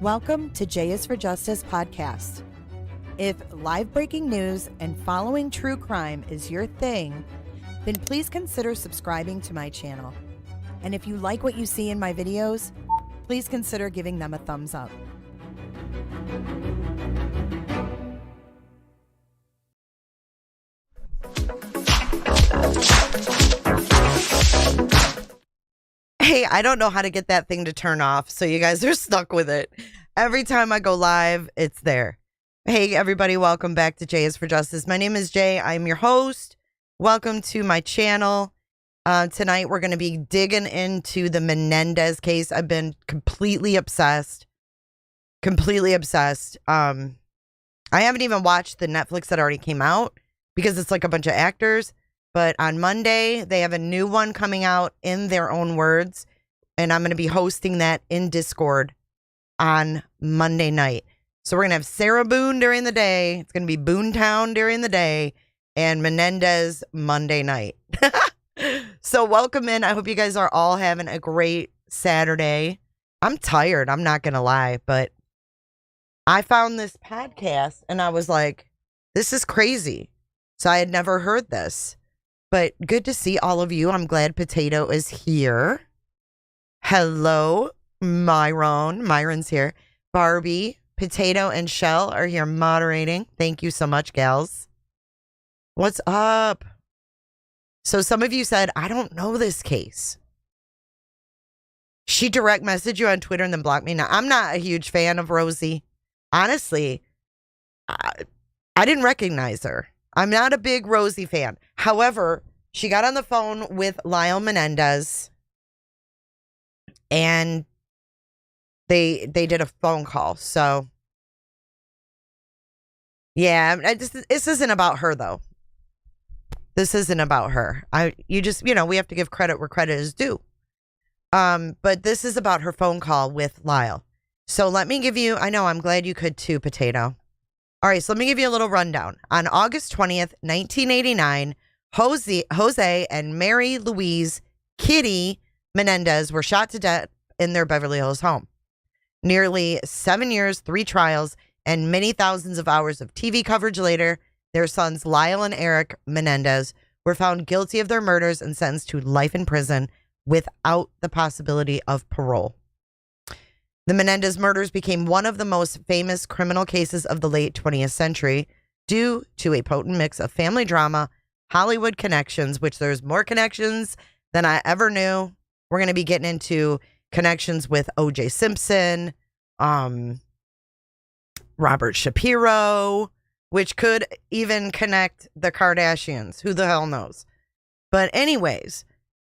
Welcome to J is for Justice podcast. If live breaking news and following true crime is your thing, then please consider subscribing to my channel. And if you like what you see in my videos, please consider giving them a thumbs up. Hey, I don't know how to get that thing to turn off, so you guys are stuck with it. Every time I go live, it's there. Hey, everybody, welcome back to J is for Justice. My name is Jay. I'm your host. Welcome to my channel. Tonight, we're going to be digging into the Menendez case. I've been completely obsessed. I haven't even watched the Netflix that already came out because it's like a bunch of actors. But on Monday, they have a new one coming out in their own words. And I'm going to be hosting that in Discord on Monday night. So we're going to have Sarah Boone during the day. It's going to be Boontown during the day. And Menendez Monday night. So welcome in. I hope you guys are all having a great Saturday. I'm tired. I'm not going to lie. But I found this podcast and I was like, this is crazy. So I had never heard this. But good to see all of you. I'm glad Potato is here. Hello, Myron. Myron's here. Barbie, Potato, and Shell are here moderating. Thank you so much, gals. What's up? So some of you said, I don't know this case. She direct messaged you on Twitter and then blocked me. Now, I'm not a huge fan of Rosie. Honestly, I didn't recognize her. I'm not a big Rosie fan. However, she got on the phone with Lyle Menendez and they did a phone call. So, yeah, this isn't about her, though. This isn't about her. We have to give credit where credit is due. But this is about her phone call with Lyle. So let me give you, I know, I'm glad you could too, Potato. All right, so let me give you a little rundown. On August 20th, 1989, Jose and Mary Louise Kitty Menendez were shot to death in their Beverly Hills home. Nearly 7 years, 3 trials, and many thousands of hours of TV coverage later, their sons Lyle and Eric Menendez were found guilty of their murders and sentenced to life in prison without the possibility of parole. The Menendez murders became one of the most famous criminal cases of the late 20th century due to a potent mix of family drama, Hollywood connections, which there's more connections than I ever knew. We're going to be getting into connections with O.J. Simpson, Robert Shapiro, which could even connect the Kardashians. Who the hell knows? But anyways,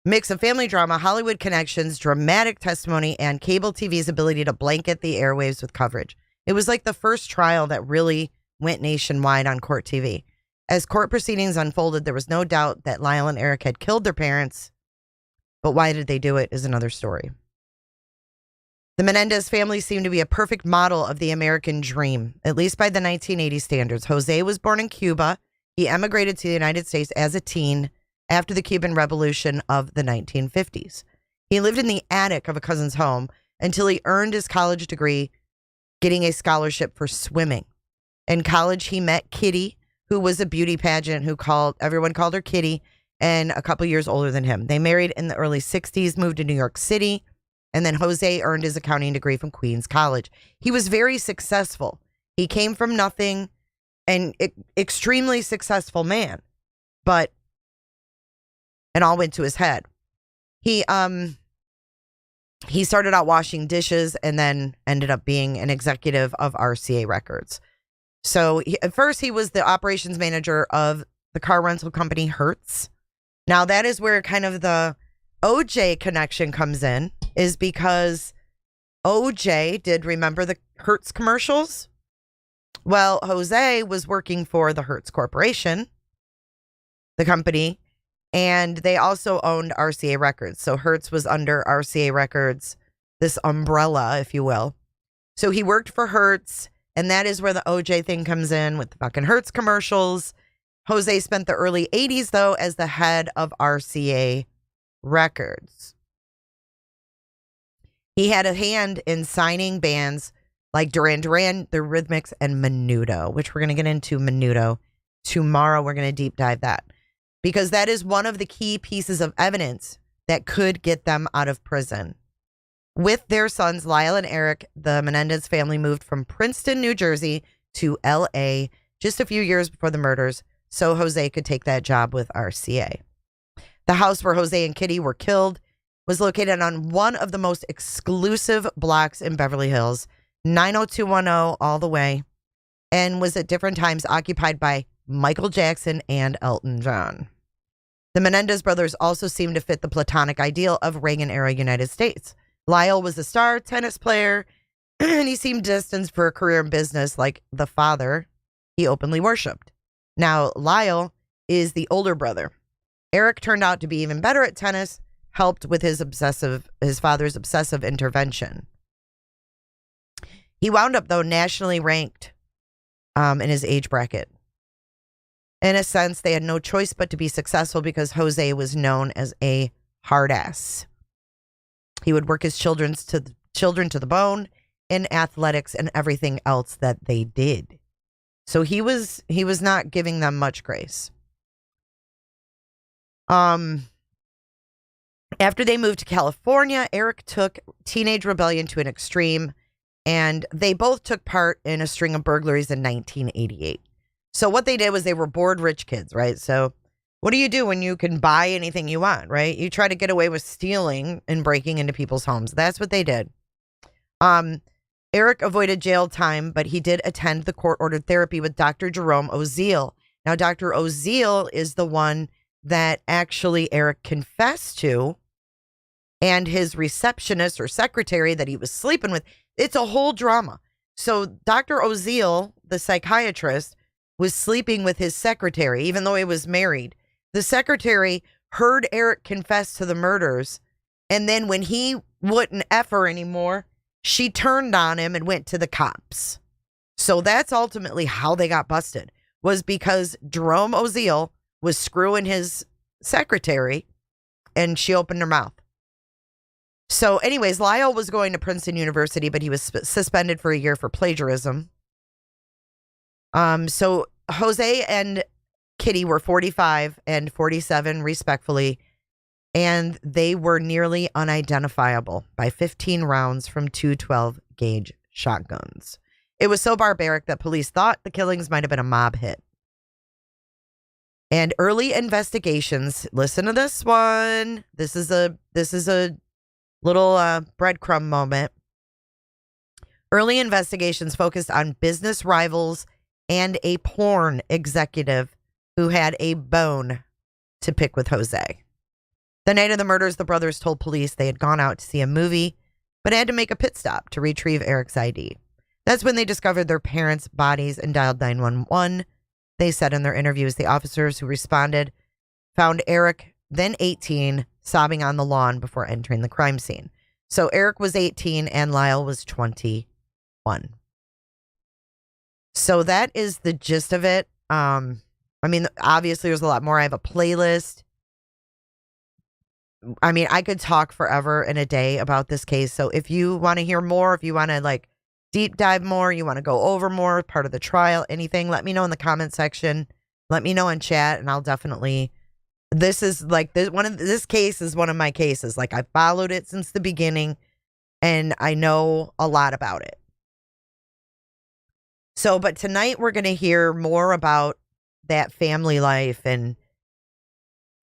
mix of family drama, Hollywood connections, dramatic testimony, and cable TV's ability to blanket the airwaves with coverage. It was like the first trial that really went nationwide on court TV. As court proceedings unfolded, there was no doubt that Lyle and Eric had killed their parents. But why did they do it is another story. The Menendez family seemed to be a perfect model of the American dream, at least by the 1980 standards. Jose was born in Cuba. He emigrated to the United States as a teen after the Cuban Revolution of the 1950s. He lived in the attic of a cousin's home until he earned his college degree, getting a scholarship for swimming. In college, he met Kitty, who was a beauty pageant everyone called her Kitty, and a couple years older than him. They married in the early 60s, moved to New York City, and then Jose earned his accounting degree from Queens College. He was very successful. He came from nothing, an extremely successful man, but it all went to his head. He started out washing dishes and then ended up being an executive of RCA Records. So at first he was the operations manager of the car rental company Hertz. Now that is where kind of the OJ connection comes in, is because OJ did remember the Hertz commercials. Well, Jose was working for the Hertz Corporation, the company, and they also owned RCA Records. So Hertz was under RCA Records, this umbrella, if you will. So he worked for Hertz, and that is where the OJ thing comes in with the fucking Hertz commercials. Jose spent the early 80s, though, as the head of RCA Records. He had a hand in signing bands like Duran Duran, The Rhythmics, and Menudo, which we're going to get into Menudo tomorrow. We're going to deep dive that, because that is one of the key pieces of evidence that could get them out of prison. With their sons, Lyle and Eric, the Menendez family moved from Princeton, New Jersey to L.A. just a few years before the murders, so Jose could take that job with RCA. The house where Jose and Kitty were killed was located on one of the most exclusive blocks in Beverly Hills, 90210 all the way, and was at different times occupied by Michael Jackson and Elton John. The Menendez brothers also seemed to fit the platonic ideal of Reagan-era United States. Lyle was a star tennis player, and he seemed destined for a career in business like the father he openly worshipped. Now, Lyle is the older brother. Eric turned out to be even better at tennis, helped with his father's obsessive intervention. He wound up, though, nationally ranked in his age bracket. In a sense, they had no choice but to be successful because Jose was known as a hard ass. He would work his children to the bone in athletics and everything else that they did. So he was not giving them much grace. After they moved to California, Eric took teenage rebellion to an extreme, and they both took part in a string of burglaries in 1988. So what they did was they were bored rich kids, right? So what do you do when you can buy anything you want, right? You try to get away with stealing and breaking into people's homes. That's what they did. Eric avoided jail time, but he did attend the court-ordered therapy with Dr. Jerome Oziel. Now, Dr. Oziel is the one that actually Eric confessed to, and his receptionist or secretary that he was sleeping with. It's a whole drama. So Dr. Oziel, the psychiatrist, was sleeping with his secretary, even though he was married. The secretary heard Eric confess to the murders, and then when he wouldn't F her anymore, she turned on him and went to the cops. So that's ultimately how they got busted, was because Jerome Oziel was screwing his secretary, and she opened her mouth. So anyways, Lyle was going to Princeton University, but he was suspended for a year for plagiarism. So Jose and Kitty were 45 and 47 respectfully, and they were nearly unidentifiable by 15 rounds from two 12-gauge shotguns. It was so barbaric that police thought the killings might have been a mob hit. And early investigations, listen to this one. This is a little breadcrumb moment. Early investigations focused on business rivals and a porn executive who had a bone to pick with Jose. The night of the murders, the brothers told police they had gone out to see a movie, but had to make a pit stop to retrieve Eric's ID. That's when they discovered their parents' bodies and dialed 911. They said in their interviews the officers who responded found Eric then 18, sobbing on the lawn before entering the crime scene. So Eric was 18 and Lyle was 21. So that is the gist of it. I mean, obviously there's a lot more. I have a playlist. I mean, I could talk forever in a day about this case. So if you want to hear more, if you want to like deep dive more, you want to go over more, part of the trial, anything, let me know in the comment section. Let me know in chat and I'll definitely, this is like, this case is one of my cases. Like I followed it since the beginning and I know a lot about it. So, but tonight we're going to hear more about that family life and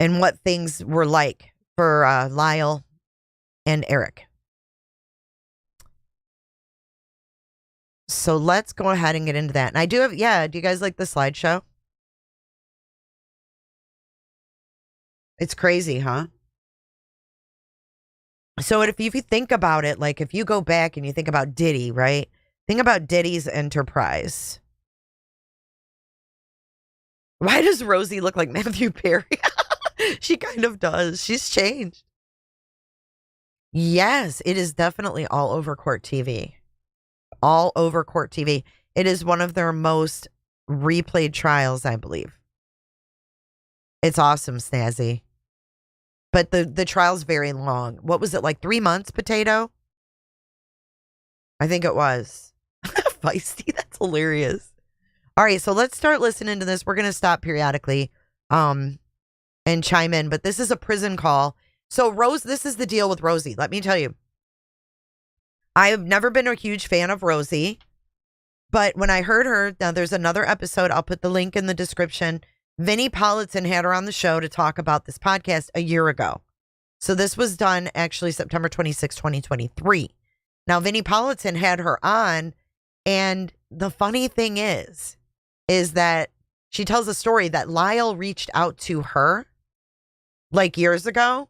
what things were like for Lyle and Eric. So let's go ahead and get into that. And I do have, do you guys like the slideshow? It's crazy, huh? So if you think about it, like if you go back and you think about Diddy, right? Think about Diddy's enterprise. Why does Rosie look like Matthew Perry? She kind of does. She's changed. Yes, it is definitely all over Court TV. All over Court TV. It is one of their most replayed trials, I believe. It's awesome, Snazzy. But the trial's very long. What was it, like 3 months, Potato? I think it was. Feisty, that's hilarious. All right, so let's start listening to this. We're going to stop periodically and chime in. But this is a prison call. So this is the deal with Rosie. Let me tell you. I've never been a huge fan of Rosie. But when I heard her, now there's another episode. I'll put the link in the description. Vinnie Politan had her on the show to talk about this podcast a year ago. So this was done actually September 26, 2023. Now, Vinnie Politan had her on. And the funny thing is that she tells a story that Lyle reached out to her like years ago.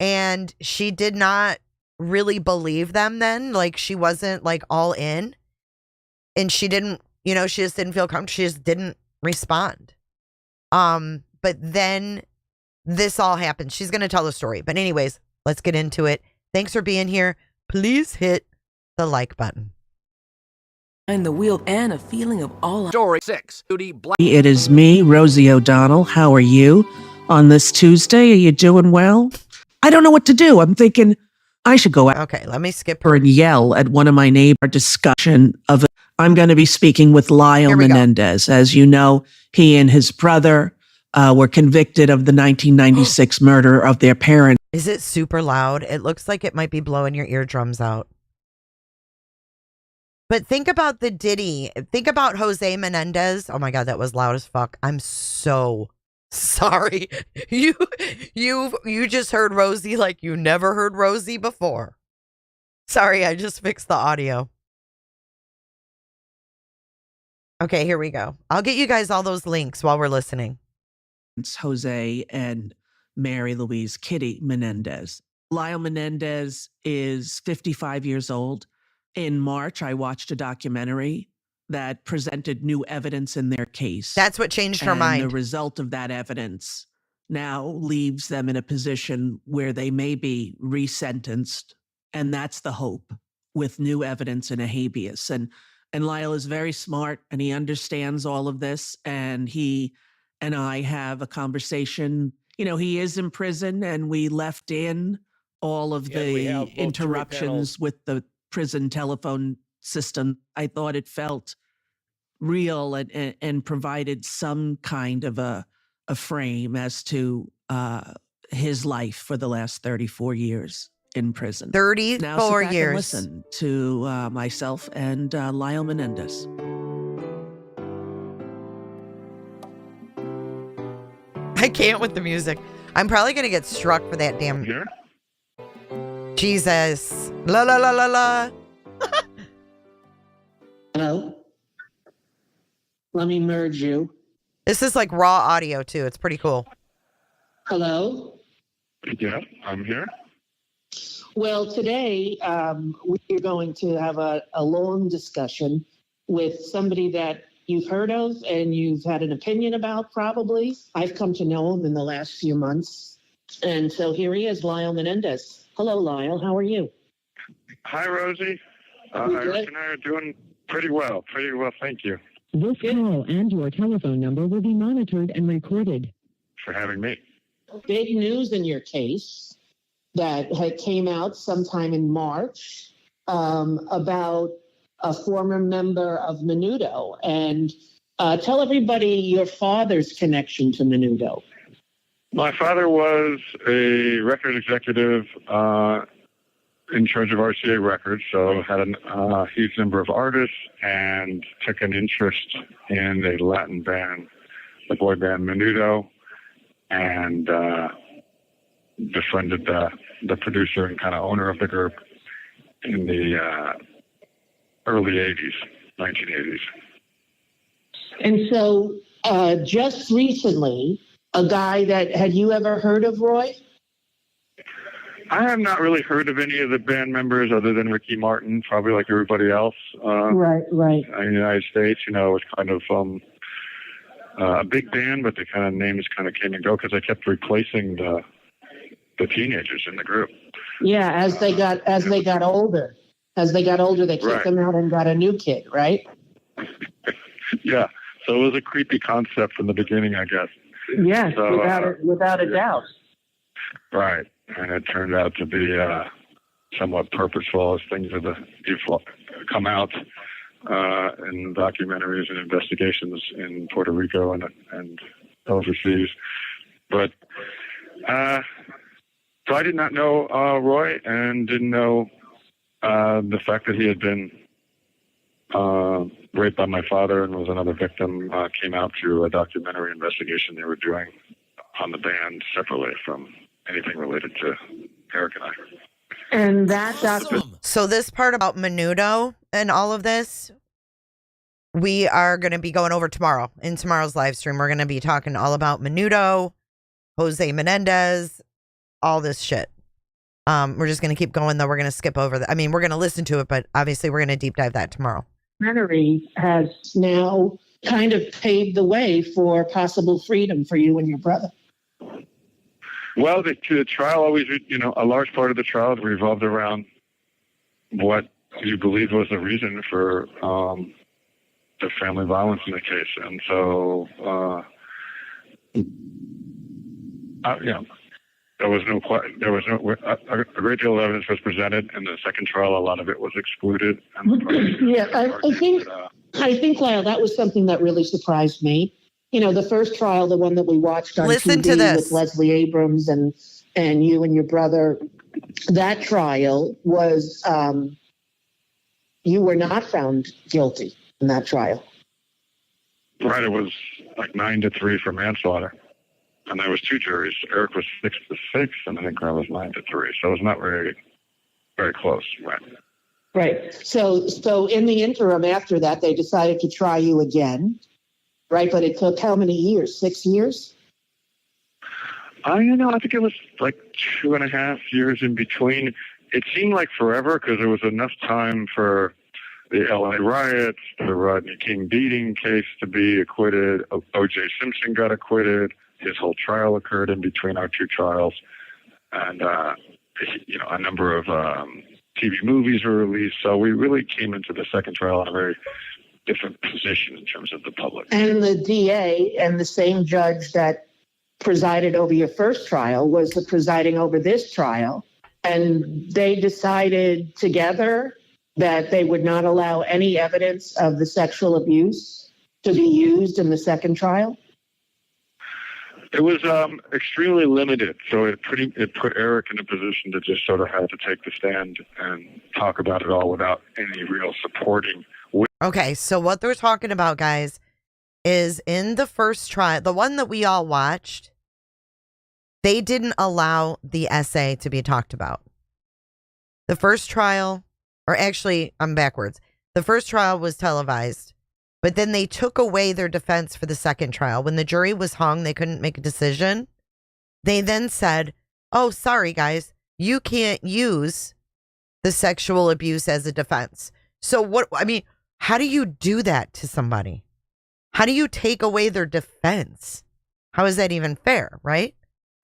And she did not really believe them then. Like she wasn't like all in. And she didn't, she just didn't feel comfortable. She just didn't respond. But then this all happened. She's going to tell the story. But anyways, let's get into it. Thanks for being here. Please hit the like button. And the wheel and a feeling of all. Story 6. It is me, Rosie O'Donnell. How are you on this Tuesday? Are you doing well? I don't know what to do. I'm thinking I should go out. Okay, let me skip her and yell at one of my neighbors. Discussion of it. I'm going to be speaking with Lyle Menendez. As you know, he and his brother were convicted of the 1996 murder of their parent. Is it super loud? It looks like it might be blowing your eardrums out. But think about the Diddy. Think about Jose Menendez. Oh my God, that was loud as fuck. I'm so sorry. You just heard Rosie like you never heard Rosie before. Sorry, I just fixed the audio. Okay, here we go. I'll get you guys all those links while we're listening. It's Jose and Mary Louise Kitty Menendez. Lyle Menendez is 55 years old. In March, I watched a documentary that presented new evidence in their case. That's what changed her mind. The result of that evidence now leaves them in a position where they may be resentenced. And that's the hope with new evidence in a habeas. And Lyle is very smart and he understands all of this. And he and I have a conversation. He is in prison and we left in all of the interruptions with the prison telephone system. I thought it felt real and provided some kind of a frame as to his life for the last 34 years in prison. 34 now sit back years. And listen to myself and Lyle Menendez. I can't with the music. I'm probably going to get struck for that damn... Here? Jesus. La la la la la. Hello? Let me merge you. This is like raw audio too. It's pretty cool. Hello? Yeah, I'm here. Well, today we're going to have a long discussion with somebody that you've heard of and you've had an opinion about, probably. I've come to know him in the last few months. And so here he is, Lyle Menendez. Hello, Lyle. How are you? Hi, Rosie. Eric and I are doing pretty well. Pretty well, thank you This call and your telephone number will be monitored and recorded. for having me. Big news in your case that came out sometime in March about a former member of Menudo. And tell everybody your father's connection to Menudo. My father was a record executive in charge of RCA Records, so had a huge number of artists and took an interest in a Latin band, the boy band Menudo, and befriended the producer and kind of owner of the group in the early 80s, 1980s. And so just recently, a guy that, had you ever heard of Roy? I have not really heard of any of the band members other than Ricky Martin, probably like everybody else. Right. In the United States, it was kind of a big band, but the kind of names kind of came and go because I kept replacing the teenagers in the group. Yeah, as they got older. As they got older, they kicked them out and got a new kid, right? Yeah, so it was a creepy concept from the beginning, I guess. Yes, So, without a doubt. Right, and it turned out to be somewhat purposeful as things have come out in documentaries and investigations in Puerto Rico and overseas. But so I did not know Roy and didn't know the fact that he had been raped by my father and was another victim came out through a documentary investigation they were doing on the band separately from anything related to Eric and I. And that So this part about Menudo and all of this, we are going to be going over tomorrow in tomorrow's live stream. We're going to be talking all about Menudo, Jose Menendez, all this shit. We're just going to keep going, though. We're going to skip over that. I mean, we're going to listen to it, but obviously we're going to deep dive that tomorrow. documentary has now kind of paved the way for possible freedom for you and your brother. Well, the trial always, a large part of the trial revolved around what you believe was the reason for the family violence in the case. And so, there was a great deal of evidence was presented. In the second trial, a lot of it was excluded. I think, Lyle, that was something that really surprised me. The first trial, the one that we watched on Listen TV to this. with Leslie Abrams and you and your brother, that trial was, you were not found guilty in that trial. Right, it was like 9-3 for manslaughter. And there was two juries. Eric was 6-6, and I think I was 9-3. So it was not very, very close. Right. Right. So in the interim after that, they decided to try you again. Right. But it took how many years? 6 years? I think it was like 2.5 years in between. It seemed like forever because there was enough time for the LA riots, the Rodney King beating case to be acquitted. O.J. Simpson got acquitted. His whole trial occurred in between our two trials. And, a number of TV movies were released. So we really came into the second trial in a very different position in terms of the public. And the DA and the same judge that presided over your first trial was the presiding over this trial. And they decided together that they would not allow any evidence of the sexual abuse to be used in the second trial. It was extremely limited, so it put Eric in a position to just sort of have to take the stand and talk about it all without any real supporting. Okay, so what they're talking about, guys, is in the first trial, the one that we all watched, they didn't allow the essay to be talked about. The first trial, or actually, I'm backwards. The first trial was televised. But then they took away their defense for the second trial. When the jury was hung, they couldn't make a decision. They then said, oh, sorry, guys, you can't use the sexual abuse as a defense. So how do you do that to somebody? How do you take away their defense? How is that even fair, right?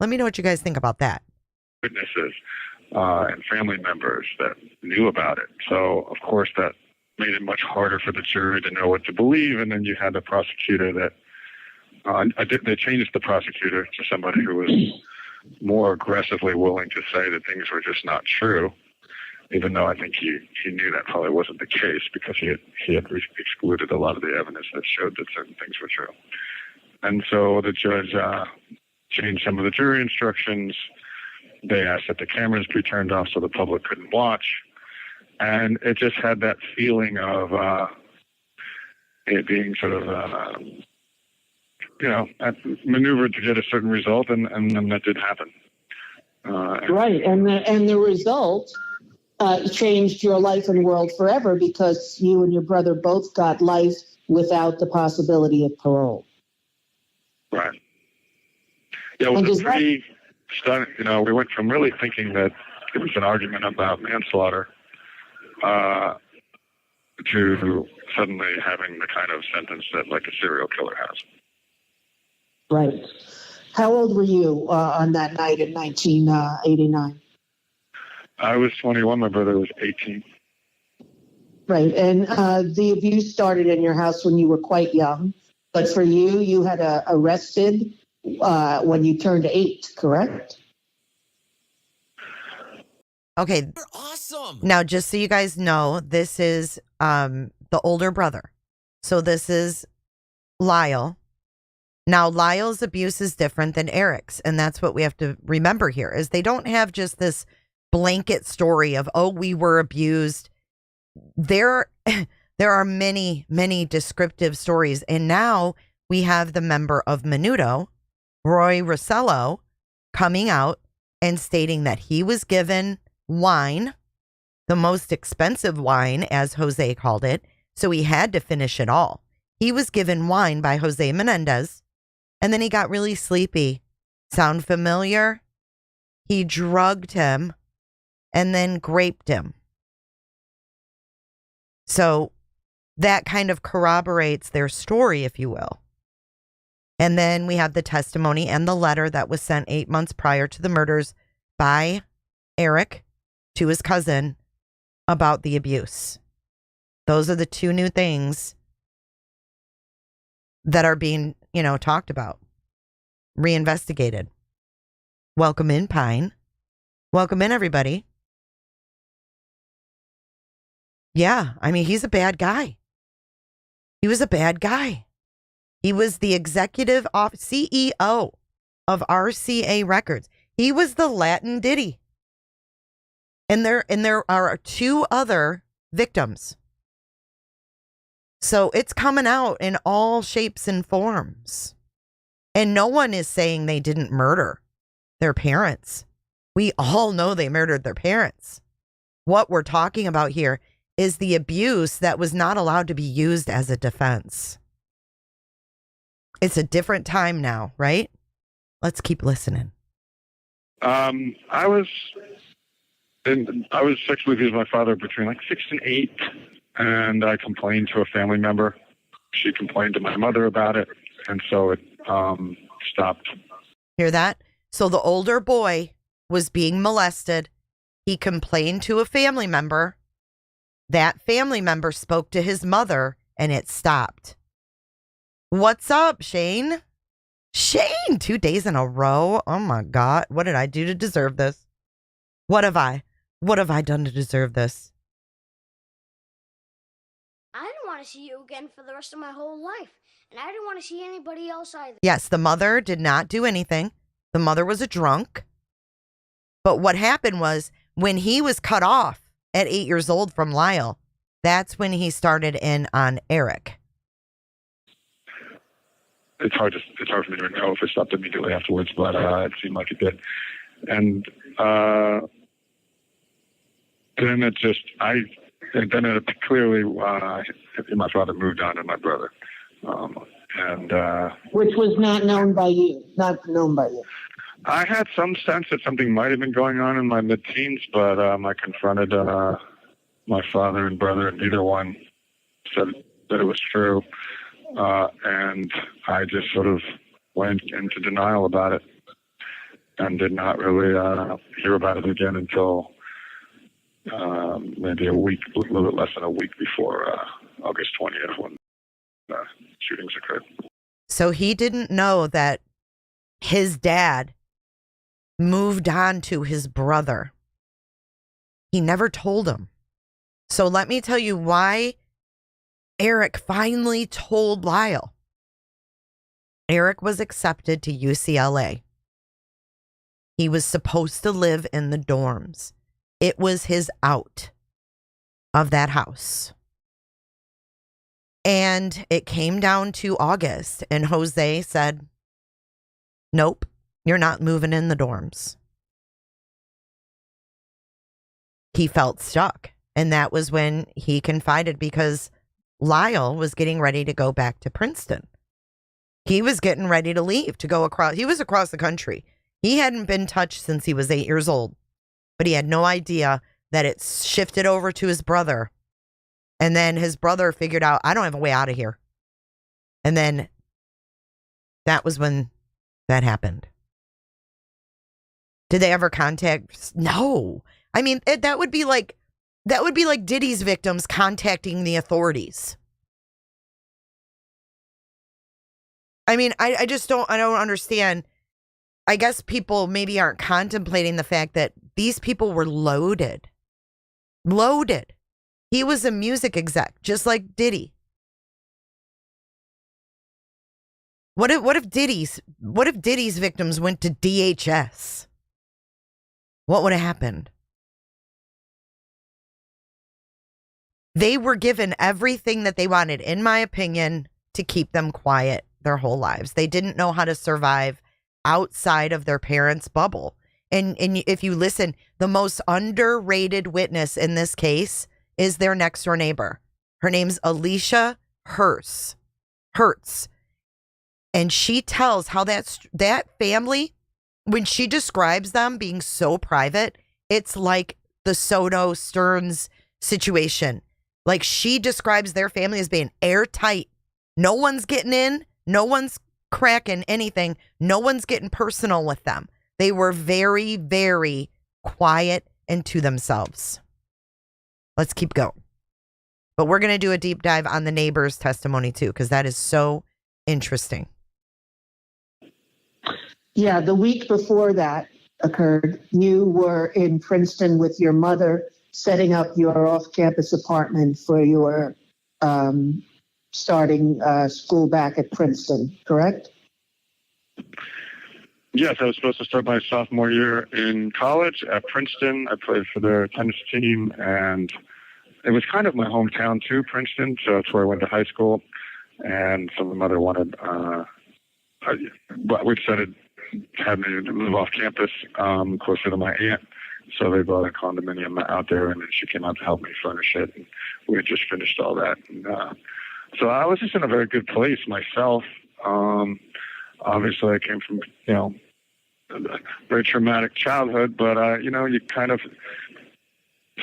Let me know what you guys think about that. Witnesses and family members that knew about it. So, of course, that made it much harder for the jury to know what to believe. And then you had the prosecutor that they changed the prosecutor to somebody who was more aggressively willing to say that things were just not true, even though I think he knew that probably wasn't the case because he had excluded a lot of the evidence that showed that certain things were true. And so the judge changed some of the jury instructions. They asked that the cameras be turned off so the public couldn't watch. And it just had that feeling of it being sort of, maneuvered to get a certain result, and that did happen. Right, and the result changed your life and world forever because you and your brother both got life without the possibility of parole. Right. Yeah, it was pretty stunning. We went from really thinking that it was an argument about manslaughter to suddenly having the kind of sentence that like a serial killer has. Right. How old were you on that night in 1989? I was 21. My brother was 18. Right. And the abuse started in your house when you were quite young. But for you, you had arrested when you turned 8, correct? Okay. You're awesome. Now, just so you guys know, this is the older brother. So this is Lyle. Now, Lyle's abuse is different than Eric's. And that's what we have to remember here is they don't have just this blanket story of, oh, we were abused. There are many, many descriptive stories. And now we have the member of Menudo, Roy Rossello, coming out and stating that he was given wine, the most expensive wine, as Jose called it. So he had to finish it all. He was given wine by Jose Menendez, and then he got really sleepy. Sound familiar? He drugged him and then graped him. So that kind of corroborates their story, if you will. And then we have the testimony and the letter that was sent 8 months prior to the murders by Eric to his cousin about the abuse. Those are the two new things that are being, talked about, reinvestigated. Welcome in, Pine. Welcome in, everybody. Yeah, he's a bad guy. He was a bad guy. He was the executive CEO of RCA Records. He was the Latin Diddy. And there are 2 other victims. So it's coming out in all shapes and forms. And no one is saying they didn't murder their parents. We all know they murdered their parents. What we're talking about here is the abuse that was not allowed to be used as a defense. It's a different time now, right? Let's keep listening. I was sexually abused by my father between like 6 and 8, and I complained to a family member. She complained to my mother about it, and so it stopped. Hear that? So the older boy was being molested. He complained to a family member. That family member spoke to his mother, and it stopped. What's up, Shane? Shane, 2 days in a row. Oh my God. What did I do to deserve this? What have I done to deserve this? I didn't want to see you again for the rest of my whole life. And I didn't want to see anybody else either. Yes, the mother did not do anything. The mother was a drunk. But what happened was when he was cut off at 8 years old from Lyle, that's when he started in on Eric. It's hard for me to know if it stopped immediately afterwards, but it seemed like it did. And then it clearly, my father moved on to my brother. Which was not known by you. I had some sense that something might have been going on in my mid-teens, but I confronted my father and brother, and neither one said that it was true. And I just sort of went into denial about it. and did not really hear about it again until maybe a little bit less than a week before August 20th when shootings occurred. So he didn't know that his dad moved on to his brother. He never told him. So let me tell you why Eric finally told Lyle. Eric was accepted to UCLA. He was supposed to live in the dorms. It was his out of that house. And it came down to August, and Jose said, nope, you're not moving in the dorms. He felt stuck. And that was when he confided, because Lyle was getting ready to go back to Princeton. He was getting ready to leave, to go across. He was across the country. He hadn't been touched since he was 8 years old, but he had no idea that it shifted over to his brother. And then his brother figured out, I don't have a way out of here. And then that was when that happened. Did they ever contact? No. I mean, that would be like Diddy's victims contacting the authorities. I mean, I don't understand. I guess people maybe aren't contemplating the fact that these people were loaded. Loaded. He was a music exec, just like Diddy. What if Diddy's victims went to DHS? What would have happened? They were given everything that they wanted, in my opinion, to keep them quiet their whole lives. They didn't know how to survive outside of their parents' bubble. And if you listen, the most underrated witness in this case is their next door neighbor. Her name's Alicia Hertz. And she tells how that family, when she describes them being so private, it's like the Soto Stearns situation. Like, she describes their family as being airtight. No one's getting in. No one's cracking anything. No one's getting personal with them. They were very, very quiet and to themselves. Let's keep going. But we're going to do a deep dive on the neighbor's testimony too, because that is so interesting. Yeah, the week before that occurred, you were in Princeton with your mother setting up your off-campus apartment for your starting school back at Princeton, correct? Yes, I was supposed to start my sophomore year in college at Princeton. I played for their tennis team, and it was kind of my hometown too, Princeton, so that's where I went to high school. And so my mother wanted, we decided to have me move off campus closer to my aunt. So they bought a condominium out there, and then she came out to help me furnish it. And we had just finished all that. And, so I was just in a very good place myself. Obviously, I came from, a very traumatic childhood, but, you kind of,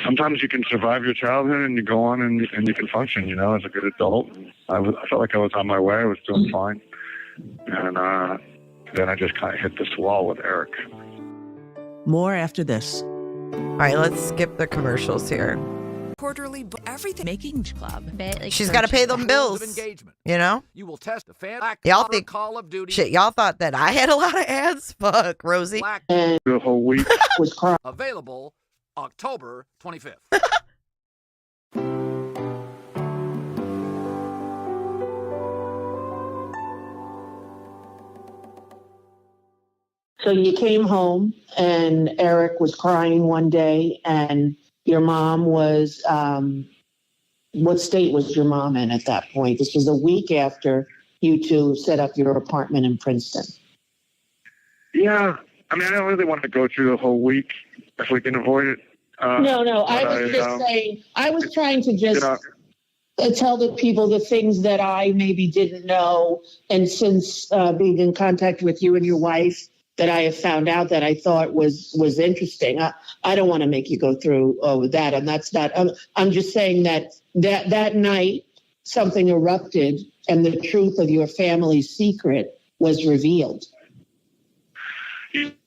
sometimes you can survive your childhood and you go on and you can function, as a good adult. I felt like I was on my way. I was doing fine. And then I just kind of hit this wall with Eric. More after this. All right, let's skip the commercials here. Quarterly everything making club. She's got to pay them bills. You will test a fan. Y'all think Call of Duty. Shit, y'all thought that I had a lot of ads? Fuck, Rosie. The whole week was crying. Available October 25th. So you came home and Eric was crying one day, and your mom was, what state was your mom in at that point? This was a week after you two set up your apartment in Princeton. Yeah. I mean, I don't really want to go through the whole week if we can avoid it. No, I was just saying, I was trying to just tell the people the things that I maybe didn't know. And since being in contact with you and your wife, that I have found out that I thought was interesting. I don't want to make you go through that. And that's not, I'm just saying that night something erupted and the truth of your family's secret was revealed.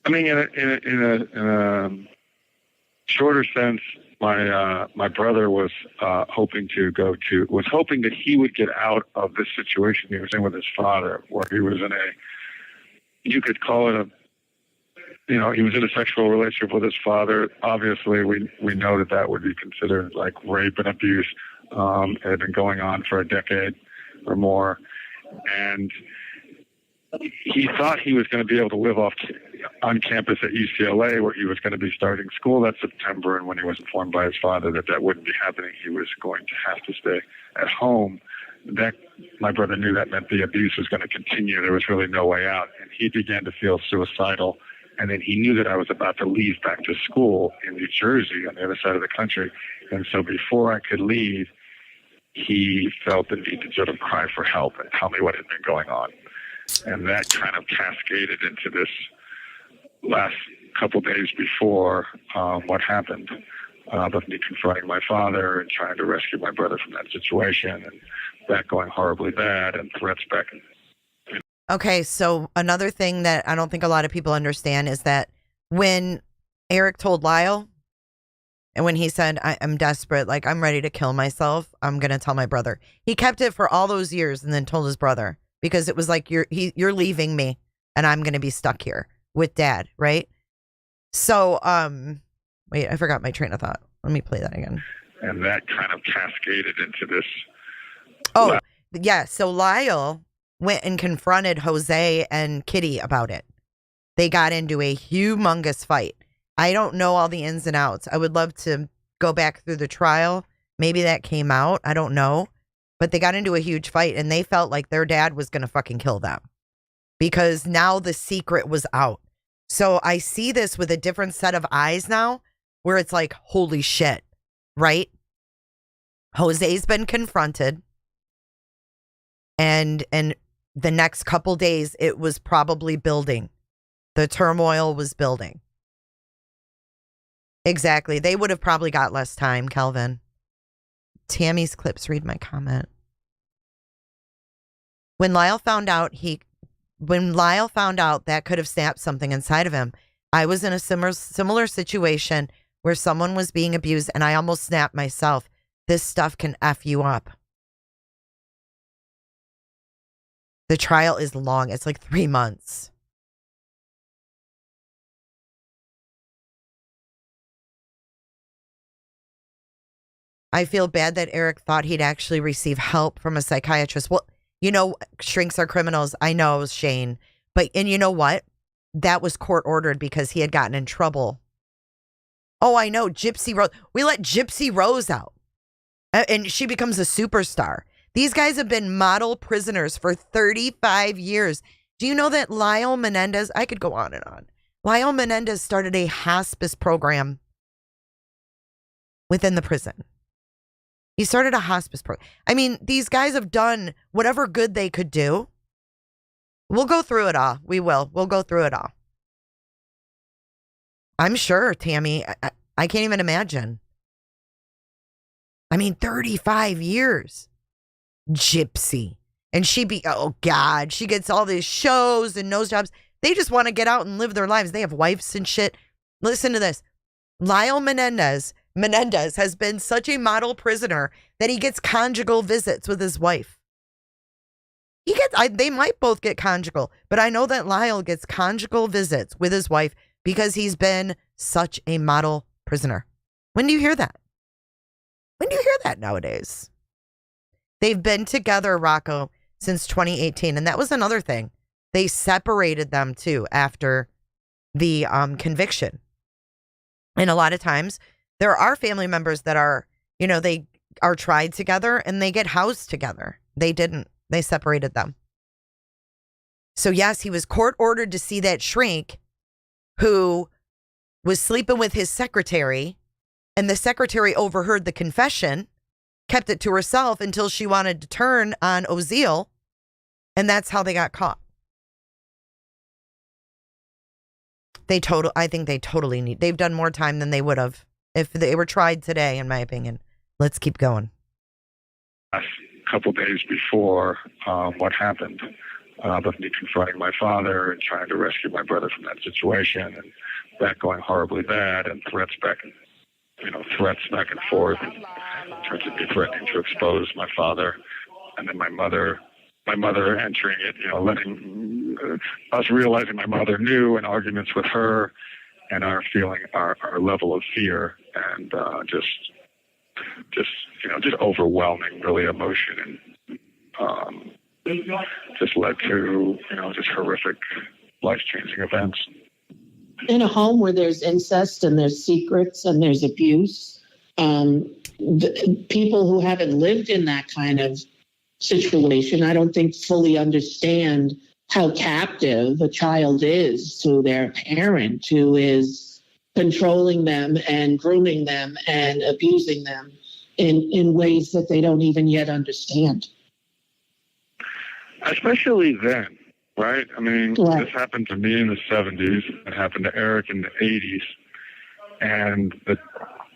I mean, in a shorter sense, my brother was hoping that he would get out of this situation he was in with his father, where he was in you could call it he was in a sexual relationship with his father. Obviously, we know that would be considered like rape and abuse. It had been going on for a decade or more, and he thought he was going to be able to live on campus at UCLA, where he was going to be starting school that September. And when he was informed by his father that wouldn't be happening, he was going to have to stay at home. That my brother knew that meant the abuse was going to continue. There was really no way out, and he began to feel suicidal. And then he knew that I was about to leave back to school in New Jersey on the other side of the country. And so before I could leave, he felt the need to sort of cry for help and tell me what had been going on. And that kind of cascaded into this last couple days before what happened, of me confronting my father and trying to rescue my brother from that situation, and that going horribly bad, and threats back. Okay, so another thing that I don't think a lot of people understand is that when Eric told Lyle, and when he said, I'm desperate, like I'm ready to kill myself, I'm going to tell my brother. He kept it for all those years and then told his brother, because it was like, you're leaving me and I'm going to be stuck here with dad, right? So, wait, I forgot my train of thought. Let me play that again. And that kind of cascaded into this. Oh, yeah. So Lyle went and confronted Jose and Kitty about it. They got into a humongous fight. I don't know all the ins and outs. I would love to go back through the trial. Maybe that came out. I don't know. But they got into a huge fight, and they felt like their dad was going to fucking kill them because now the secret was out. So I see this with a different set of eyes now, where it's like, holy shit, right? Jose's been confronted, and the next couple days, it was probably building. The turmoil was building. Exactly. They would have probably got less time, Kelvin. Tammy's clips, read my comment. When Lyle found out that could have snapped something inside of him, I was in a similar situation where someone was being abused and I almost snapped myself. This stuff can F you up. The trial is long. It's like 3 months. I feel bad that Eric thought he'd actually receive help from a psychiatrist. Well, shrinks are criminals. I know, Shane. And you know what? That was court ordered because he had gotten in trouble. Oh, I know. Gypsy Rose. We let Gypsy Rose out. And she becomes a superstar. These guys have been model prisoners for 35 years. Do you know that Lyle Menendez, I could go on and on. Lyle Menendez started a hospice program within the prison. He started a hospice program. I mean, these guys have done whatever good they could do. We'll go through it all. We will. We'll go through it all. I'm sure, Tammy. I can't even imagine. I mean, 35 years. Gypsy. And she gets all these shows and nose jobs. They just want to get out and live their lives. They have wives and shit. Listen to this. Lyle Menendez has been such a model prisoner that he gets conjugal visits with his wife. They might both get conjugal, but I know that Lyle gets conjugal visits with his wife because he's been such a model prisoner. When do you hear that? When do you hear that nowadays? They've been together, Rocco, since 2018. And that was another thing. They separated them too after the conviction. And a lot of times there are family members that are, they are tried together and they get housed together. They didn't. They separated them. So yes, he was court ordered to see that shrink who was sleeping with his secretary, and the secretary overheard the confession, kept it to herself until she wanted to turn on Oziel, and that's how they got caught. I think they totally they've done more time than they would have if they were tried today, in my opinion. Let's keep going. A couple days before what happened, of me confronting my father and trying to rescue my brother from that situation, and that going horribly bad, and threats back and forth, and in terms of me threatening to expose my father, and then my mother entering it, letting us realizing my mother knew, and arguments with her, and our level of fear, and just overwhelming, really, emotion, and just led to just horrific, life-changing events. In a home where there's incest and there's secrets and there's abuse, people who haven't lived in that kind of situation, I don't think fully understand how captive a child is to their parent who is controlling them and grooming them and abusing them in ways that they don't even yet understand. Especially then, right? I mean, This happened to me in the 70s. It happened to Eric in the 80s. And,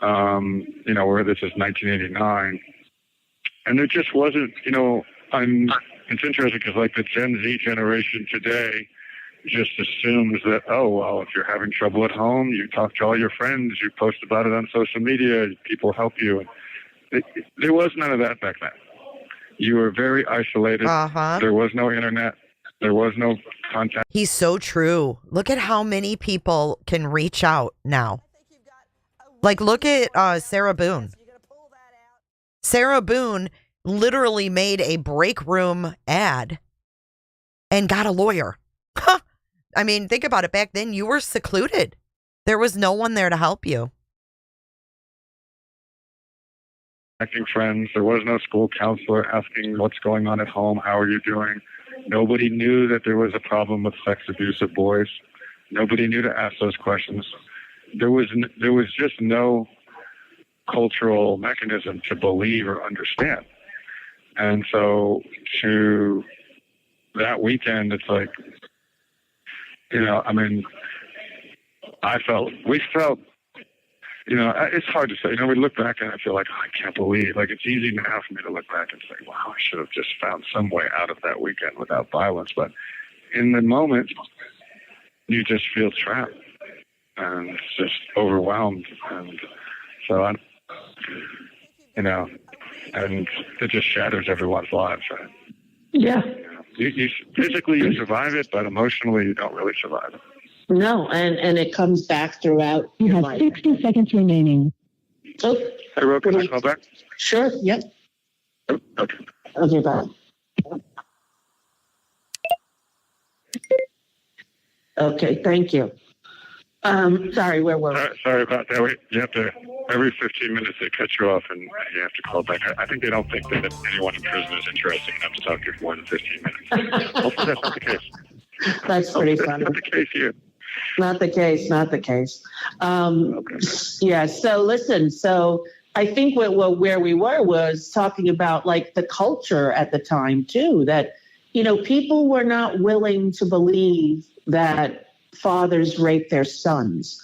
where this is 1989. And it just wasn't, it's interesting because like the Gen Z generation today just assumes that, oh, well, if you're having trouble at home, you talk to all your friends, you post about it on social media, people help you. And there was none of that back then. You were very isolated. There was no internet. There was no contact. He's so true. Look at how many people can reach out now. Like, look at Sarah Boone. Sarah Boone literally made a break room ad and got a lawyer. I mean, think about it. Back then, you were secluded. There was no one there to help you. Acting friends. There was no school counselor asking what's going on at home. How are you doing? Nobody knew that there was a problem with sex abuse of boys. Nobody knew to ask those questions. There was just no cultural mechanism to believe or understand. And so to that weekend, it's like, we felt, it's hard to say. We look back and I feel like, I can't believe, it's easy now for me to look back and say, wow, I should have just found some way out of that weekend without violence. But in the moment, you just feel trapped and just overwhelmed. And so and it just shatters everyone's lives, right? Yeah. You physically you survive it, but emotionally you don't really survive it. No, and it comes back throughout You your have life. 60 seconds remaining. Oh, Hey, Ro, can I call back? sure. Yep. Oh, okay. Okay, bye. Okay, thank you. Sorry, where were we? Sorry about that. You have to, every 15 minutes they cut you off and you have to call back. I think they don't think that anyone in prison is interesting enough to talk to you for more than 15 minutes. Hopefully that's not the case. That's pretty funny. That's not the case here. Not the case, not the case. Yeah, so listen, I think where we were was talking about like the culture at the time too, that, people were not willing to believe that fathers rape their sons.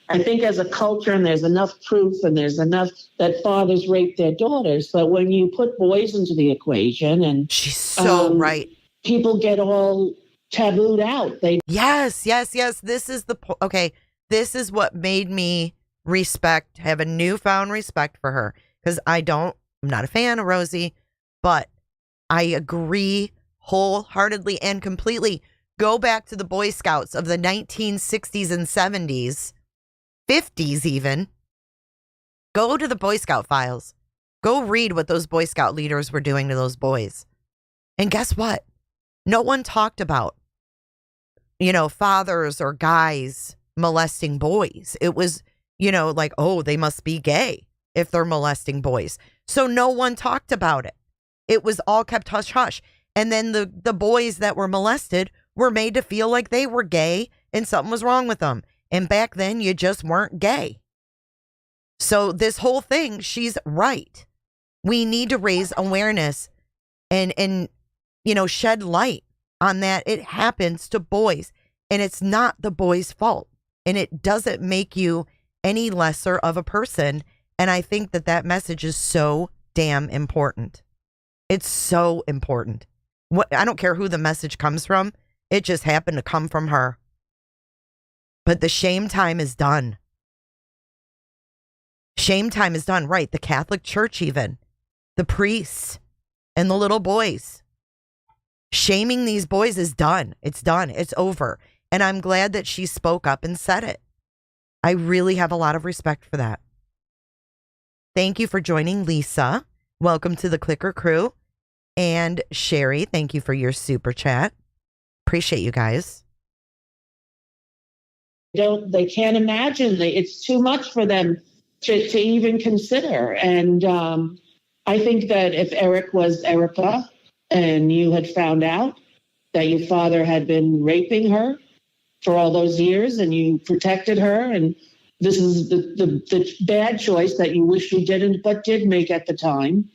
I think as a culture, and there's enough proof and there's enough that fathers rape their daughters, but when you put boys into the equation and she's so right. People get all tabooed out. Yes. This is okay. This is what made me have a newfound respect for her, because I'm not a fan of Rosie, but I agree wholeheartedly and completely. Go back to the Boy Scouts of the 1960s and 70s, 50s even. Go to the Boy Scout files. Go read what those Boy Scout leaders were doing to those boys. And guess what? No one talked about, fathers or guys molesting boys. It was, like, oh, they must be gay if they're molesting boys. So no one talked about it. It was all kept hush hush. And then the boys that were molested were made to feel like they were gay and something was wrong with them. And back then you just weren't gay. So this whole thing, she's right. We need to raise awareness and shed light on that. It happens to boys and it's not the boy's fault. And it doesn't make you any lesser of a person. And I think that message is so damn important. It's so important. I don't care who the message comes from. It just happened to come from her. But the shame time is done. Shame time is done, right? The Catholic Church, even the priests and the little boys. Shaming these boys is done. It's done. It's over. And I'm glad that she spoke up and said it. I really have a lot of respect for that. Thank you for joining, Lisa. Welcome to the Clicker Crew. And Sherry, thank you for your super chat. Appreciate you guys. They can't imagine. It's too much for them to even consider. And I think that if Eric was Erica and you had found out that your father had been raping her for all those years and you protected her, and this is the bad choice that you wish you didn't, but did make at the time,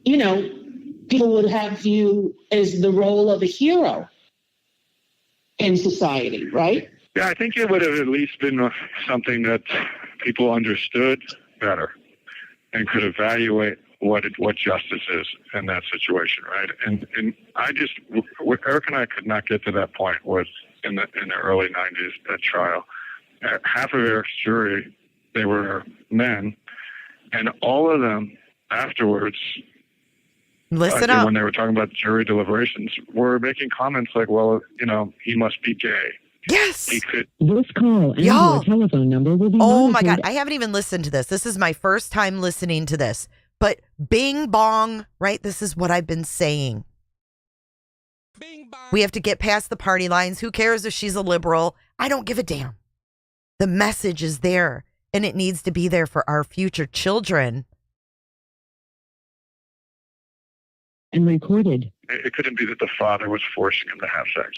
you know, people would have you as the role of a hero in society, right? Yeah, I think it would have at least been something that people understood better and could evaluate what justice is in that situation, right? And Eric and I could not get to that point was in the early 90s, that trial. Half of Eric's jury, they were men, and all of them afterwards, listen up, when they were talking about jury deliberations, were making comments like, well, you know, he must be gay. Yes. He could. This call and your telephone number will be Oh my monitored. God. I haven't even listened to this. This is my first time listening to this. But bing bong, right? This is what I've been saying. Bing bong. We have to get past the party lines. Who cares if she's a liberal? I don't give a damn. The message is there, and it needs to be there for our future children. And recorded. It couldn't be that the father was forcing him to have sex.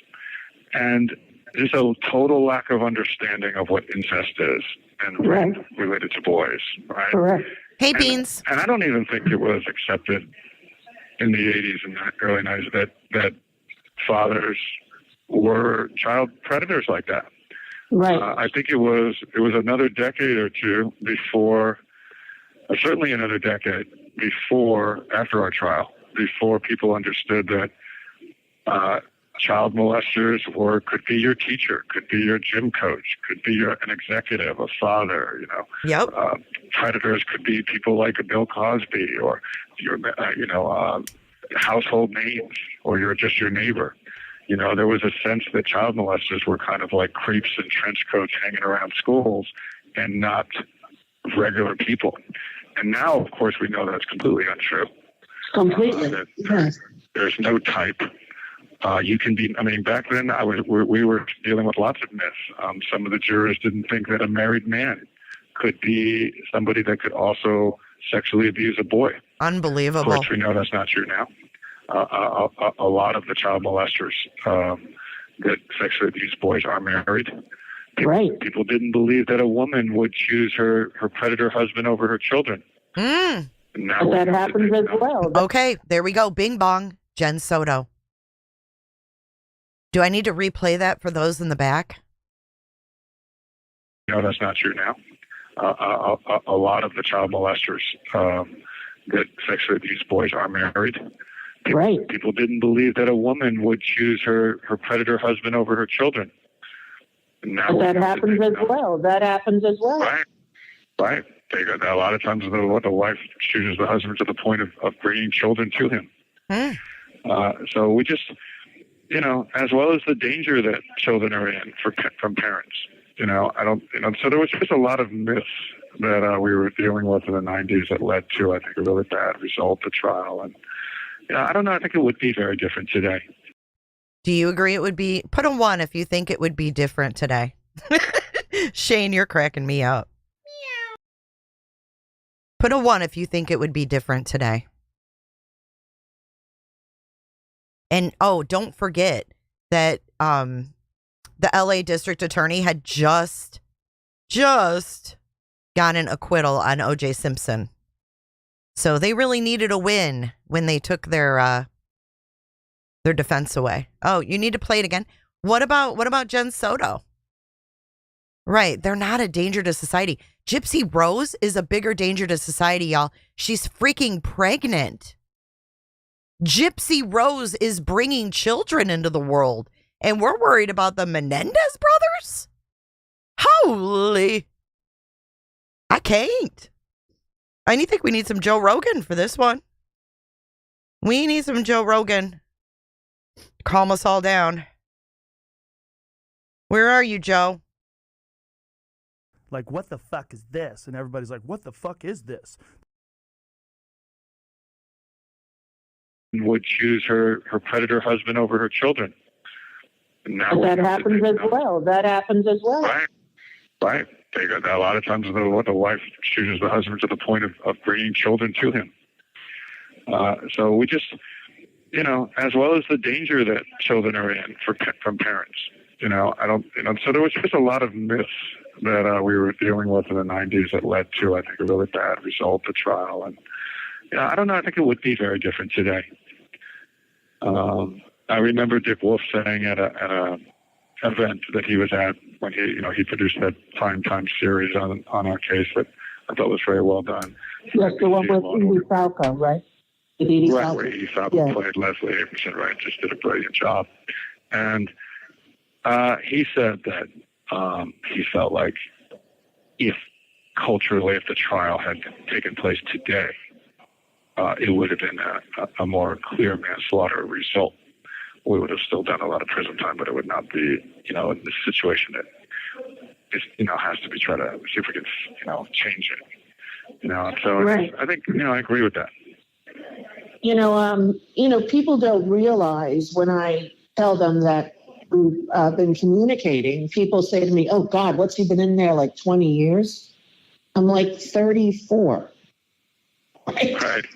And there's a total lack of understanding of what incest is and rape related to boys, right? Correct. Hey, Beans. And I don't even think it was accepted in the 80s and the early 90s that fathers were child predators like that. Right. I think it was another decade or two before, certainly another decade before, after our trial, before people understood that child molesters could be your teacher, could be your gym coach, could be an executive, a father, you know. Yep. Predators could be people like Bill Cosby or your, household names, or you're just your neighbor. You know, there was a sense that child molesters were kind of like creeps in trench coats hanging around schools and not regular people. And now, of course, we know that's completely untrue. Completely. Yes. There's no type. You can be, I mean, back then we were dealing with lots of myths. Some of the jurors didn't think that a married man could be somebody that could also sexually abuse a boy. Unbelievable. Of course, we know that's not true now. A lot of the child molesters that sexually abuse boys are married. People didn't believe that a woman would choose her predator husband over her children. Mm. Now that happens as well. Okay, there we go. Bing bong. Jen Soto. Do I need to replay that for those in the back? No, that's not true now. A lot of the child molesters that sexually abuse boys are married. People didn't believe that a woman would choose her predator husband over her children. Now that happens as well. That happens as well. Right. A lot of times the wife chooses the husband to the point of bringing children to him. So we just, you know, as well as the danger that children are in from parents. So there was just a lot of myths that we were dealing with in the 90s that led to, I think, a really bad result, the trial. And, I don't know, I think it would be very different today. Do you agree it would be? Put a 1 if you think it would be different today. Shane, you're cracking me up. Put a 1 if you think it would be different today. And, don't forget that the LA district attorney had just got an acquittal on O.J. Simpson. So they really needed a win when they took their defense away. Oh, you need to play it again. What about Jen Soto? Right, they're not a danger to society. Gypsy Rose is a bigger danger to society, y'all. She's freaking pregnant. Gypsy Rose is bringing children into the world, and we're worried about the Menendez brothers? Holy. I can't. I think we need some Joe Rogan for this one. We need some Joe Rogan. Calm us all down. Where are you, Joe? Like, what the fuck is this? And everybody's like, what the fuck is this? Would choose her predator husband over her children. And now that happens as well. That happens as well. Right. They got a lot of times the wife chooses the husband to the point of bringing children to him. So we just, as well as the danger that children are in from parents. So there was just a lot of myths that we were dealing with in the 90s that led to, I think, a really bad result, the trial. And I don't know. I think it would be very different today. I remember Dick Wolf saying at a event that he was at when he produced that primetime series on our case that I thought was very well done. Yes, the one with Edie Falco, right? Right, where Edie Falco played Leslie Aberson, right? Just did a brilliant job. And he said that he felt like if the trial had taken place today, it would have been a more clear manslaughter result. We would have still done a lot of prison time, but it would not be, in this situation that is, has to be try to see if we can, change it. So right. I think, I agree with that. People don't realize when I tell them that we've been communicating, people say to me, oh God, what's he been in there, like 20 years? I'm like 34. Right.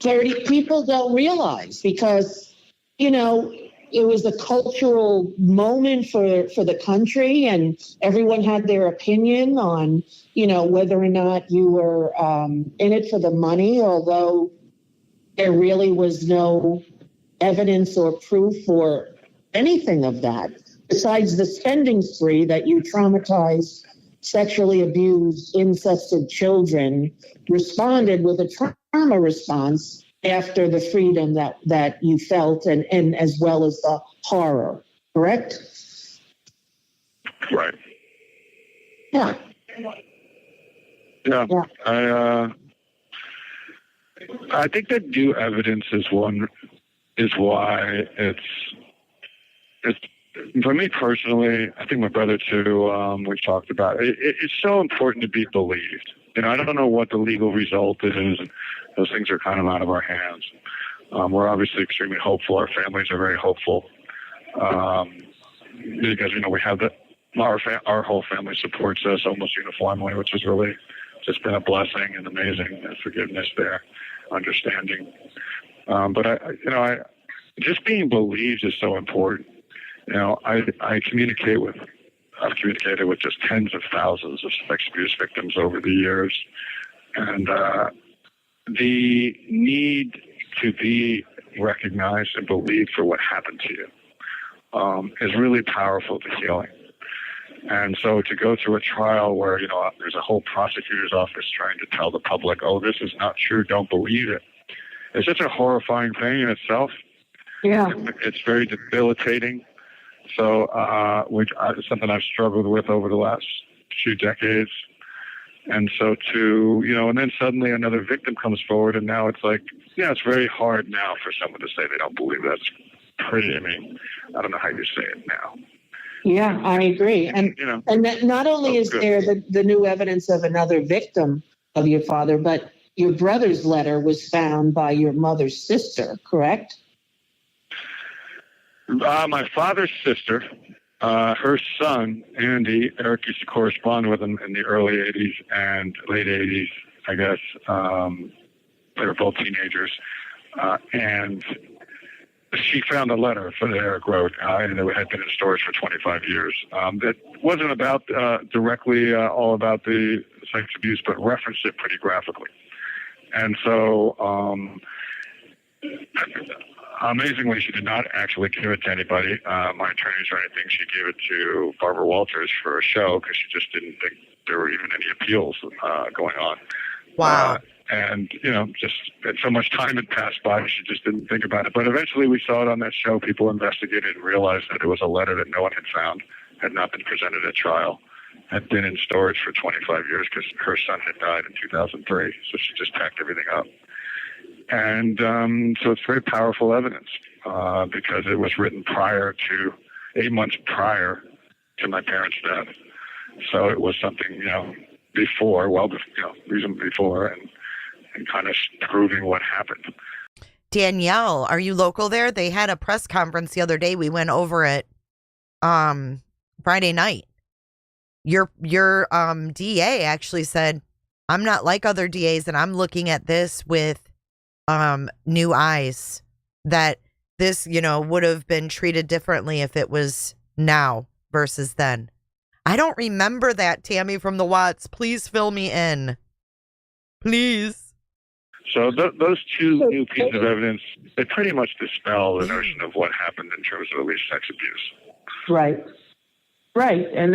30 people don't realize because, it was a cultural moment for the country and everyone had their opinion on, whether or not you were in it for the money, although there really was no evidence or proof or anything of that, besides the spending spree that you traumatized, sexually abused, incested children responded with a trauma response after the freedom that you felt and as well as the horror, correct? Right. Yeah. Yeah. I think that new evidence is why it's for me personally, I think my brother too, we've talked about it. It's so important to be believed. I don't know what the legal result is. Those things are kind of out of our hands. We're obviously extremely hopeful. Our families are very hopeful because we have our whole family supports us almost uniformly, which has really just been a blessing and amazing forgiveness there, understanding. But I just being believed is so important. I've communicated with just tens of thousands of sex abuse victims over the years, and the need to be recognized and believed for what happened to you is really powerful to healing. And so to go through a trial where, there's a whole prosecutor's office trying to tell the public, oh, this is not true, don't believe it. It's such a horrifying thing in itself. Yeah. It's very debilitating. So, which is something I've struggled with over the last few decades. And so and then suddenly another victim comes forward and now it's like, it's very hard now for someone to say they don't believe that's pretty. I don't know how you say it now. Yeah, I agree. And that not only is there the new evidence of another victim of your father, but your brother's letter was found by your mother's sister, correct? My father's sister, her son, Andy, Eric used to correspond with him in the early 80s and late 80s, I guess. They were both teenagers. And she found a letter that Eric wrote, and it had been in storage for 25 years. That wasn't about directly all about the sex abuse, but referenced it pretty graphically. And so, amazingly, she did not actually give it to anybody, my attorneys or anything. She gave it to Barbara Walters for a show because she just didn't think there were even any appeals going on. Wow. And, just so much time had passed by, she just didn't think about it. But eventually we saw it on that show. People investigated and realized that it was a letter that no one had found, had not been presented at trial, had been in storage for 25 years because her son had died in 2003. So she just packed everything up. And so it's very powerful evidence because it was written 8 months prior to my parents' death. So it was something, before, reasonably before, and kind of proving what happened. Danielle, are you local there? They had a press conference the other day. We went over it Friday night. Your DA actually said, I'm not like other DAs, and I'm looking at this with new eyes, that this, would have been treated differently if it was now versus then. I don't remember that, Tammy from the Watts. Please fill me in. Please. So those two new pieces of evidence, they pretty much dispel the notion of what happened in terms of at least sex abuse. Right. And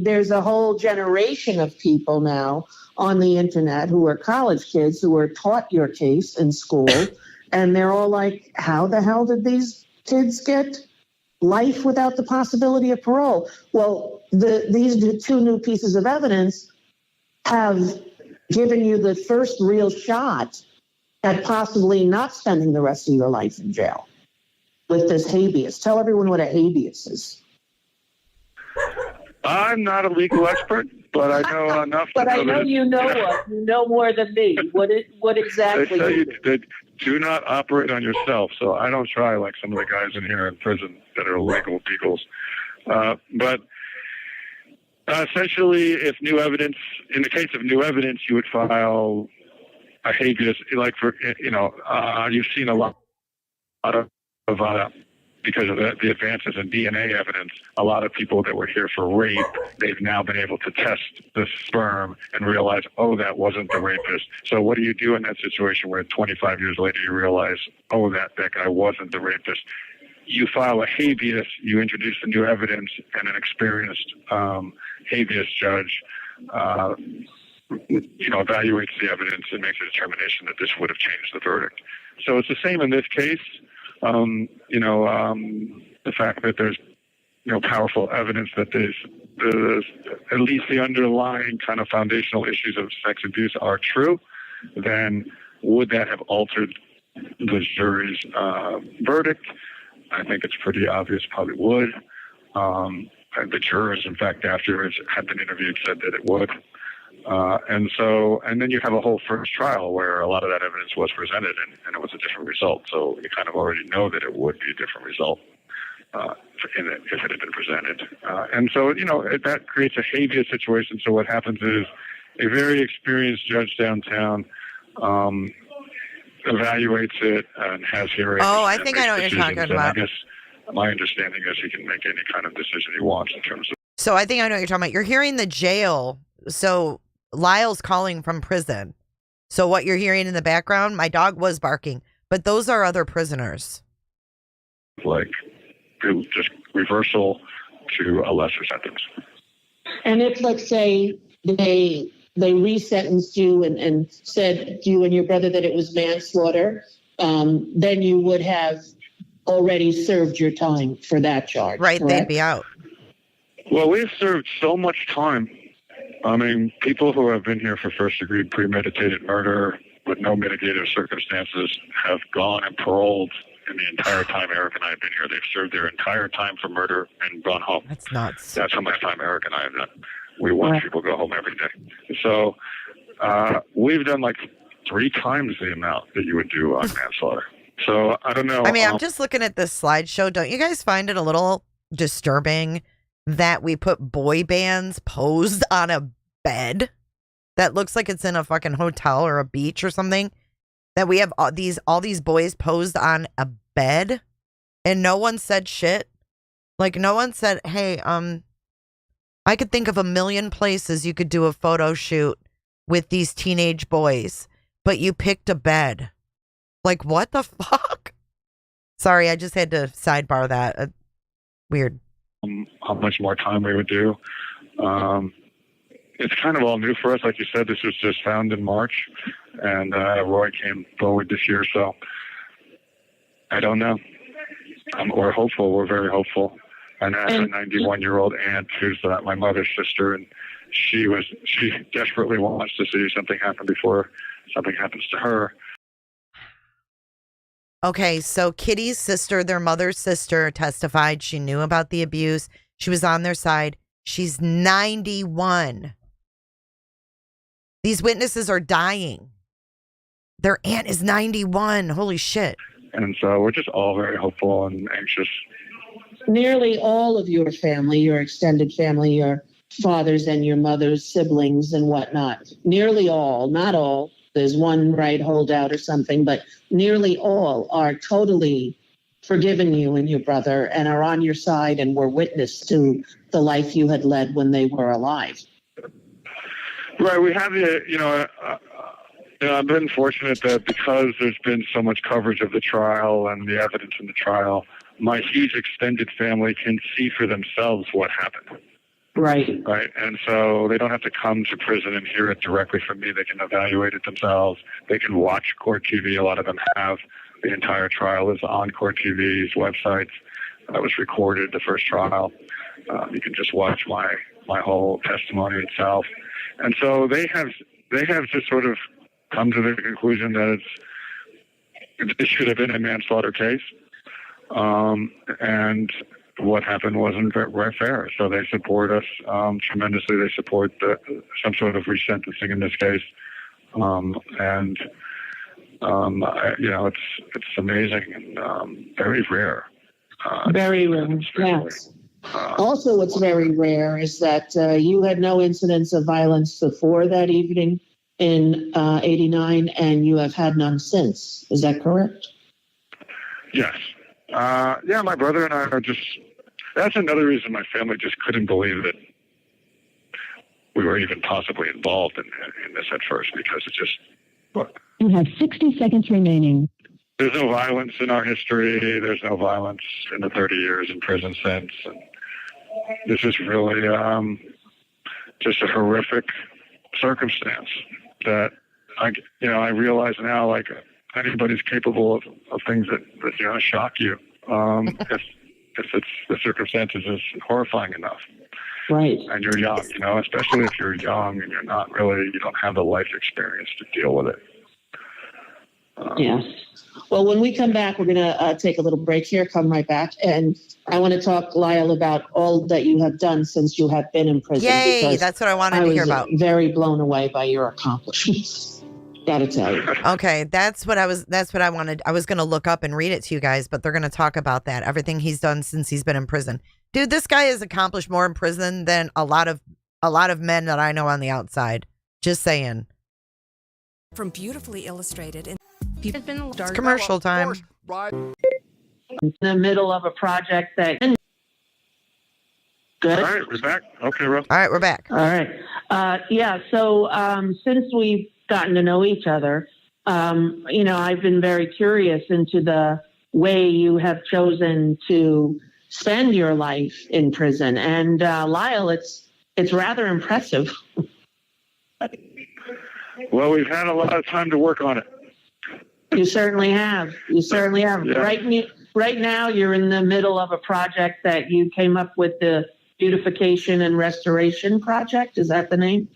there's a whole generation of people now on the internet who are college kids who were taught your case in school. And they're all like, how the hell did these kids get life without the possibility of parole? Well, these two new pieces of evidence have given you the first real shot at possibly not spending the rest of your life in jail with this habeas. Tell everyone what a habeas is. I'm not a legal expert, but I know enough. But I know you know more than me. What exactly? They tell you that do not operate on yourself. So I don't try like some of the guys in here in prison that are legal beagles. But essentially, if new evidence, in the case of new evidence, you would file a habeas. Like for you've seen a lot of because of the advances in DNA evidence, a lot of people that were here for rape, they've now been able to test the sperm and realize, oh, that wasn't the rapist. So what do you do in that situation where 25 years later you realize, oh, that guy wasn't the rapist? You file a habeas, you introduce the new evidence, and an experienced habeas judge evaluates the evidence and makes a determination that this would have changed the verdict. So it's the same in this case. The fact that there's, powerful evidence that there's at least the underlying kind of foundational issues of sex abuse are true, then would that have altered the jury's verdict? I think it's pretty obvious, probably would. The jurors, in fact, after it had been interviewed, said that it would. And then you have a whole first trial where a lot of that evidence was presented and it was a different result. So you kind of already know that it would be a different result if it had been presented. And so, that creates a habeas situation. So what happens is a very experienced judge downtown evaluates it and has hearings. Oh, I think I know what you're talking about. I guess my understanding is he can make any kind of decision he wants in terms of. So I think I know what you're talking about. You're hearing the jail. So Lyle's calling from prison. So what you're hearing in the background, my dog was barking, but those are other prisoners. Like just reversal to a lesser sentence. And if, let's say, they resentenced you and said you and your brother that it was manslaughter, then you would have already served your time for that charge. Right, correct? They'd be out. Well, we've served so much time. I mean, people who have been here for first-degree premeditated murder with no mitigative circumstances have gone and paroled in the entire time Eric and I have been here. They've served their entire time for murder and gone home. That's nuts. That's how much time Eric and I have done. We watch people go home every day. So we've done like 3 times the amount that you would do on manslaughter. So I don't know. I mean, I'm just looking at this slideshow. Don't you guys find it a little disturbing that we put boy bands posed on a bed that looks like it's in a fucking hotel or a beach or something? That we have all these boys posed on a bed and no one said shit? Like no one said, hey, I could think of a million places you could do a photo shoot with these teenage boys, but you picked a bed. Like, what the fuck? Sorry, I just had to sidebar that. Weird. How much more time we would do. it's kind of all new for us. Like you said, this was just found in March, and Roy came forward this year. So I don't know. We're hopeful. We're very hopeful. And I have a 91-year-old aunt who's my mother's sister, and she desperately wants to see something happen before something happens to her. Okay, so Kitty's sister, their mother's sister, testified she knew about the abuse. She was on their side. She's 91. These witnesses are dying. Their aunt is 91. Holy shit. And so we're just all very hopeful and anxious. Nearly all of your family, your extended family, your father's and your mother's siblings and whatnot, nearly all, not all, there's one right holdout or something, but nearly all are totally forgiven you and your brother and are on your side and were witness to the life you had led when they were alive. Right. We have I've been fortunate that because there's been so much coverage of the trial and the evidence in the trial, my huge extended family can see for themselves what happened. Right. Right. And so they don't have to come to prison and hear it directly from me. They can evaluate it themselves. They can watch Court TV. A lot of them have. The entire trial is on Court TV's websites. That was recorded, the first trial. You can just watch my whole testimony itself. And so they have just sort of come to the conclusion that it should have been a manslaughter case. And what happened wasn't very fair. So they support us tremendously. They support some sort of resentencing in this case. It's amazing and very rare. Very rare, yes. Also, what's very rare is that you had no incidents of violence before that evening in 89, and you have had none since. Is that correct? Yes. My brother and I are just... That's another reason my family just couldn't believe that we were even possibly involved in this at first, because it's just... You have 60 seconds remaining. There's no violence in our history. There's no violence in the 30 years in prison since. And this is really just a horrific circumstance that I realize now, like, anybody's capable of things that shock you if the circumstances is horrifying enough. Right. And you're young, especially if you're young and you don't have the life experience to deal with it. Yes. Well, when we come back, we're going to take a little break here, come right back. And I want to talk, Lyle, about all that you have done since you have been in prison. Yay, that's what I wanted to hear about. I was very blown away by your accomplishments. Gotta tell you. Okay, that's what I wanted. I was going to look up and read it to you guys, but they're going to talk about that. Everything he's done since he's been in prison. Dude, this guy has accomplished more in prison than a lot of men that I know on the outside. Just saying. From beautifully illustrated It's commercial time. In the middle of a project that... Good. All right, we're back. Okay, Rob. All right, we're back. All right. So since we've gotten to know each other, I've been very curious into the way you have chosen to spend your life in prison. And Lyle, it's rather impressive. Well, we've had a lot of time to work on it. You certainly have. Yeah. Right now, you're in the middle of a project that you came up with, the Beautification and Restoration Project. Is that the name?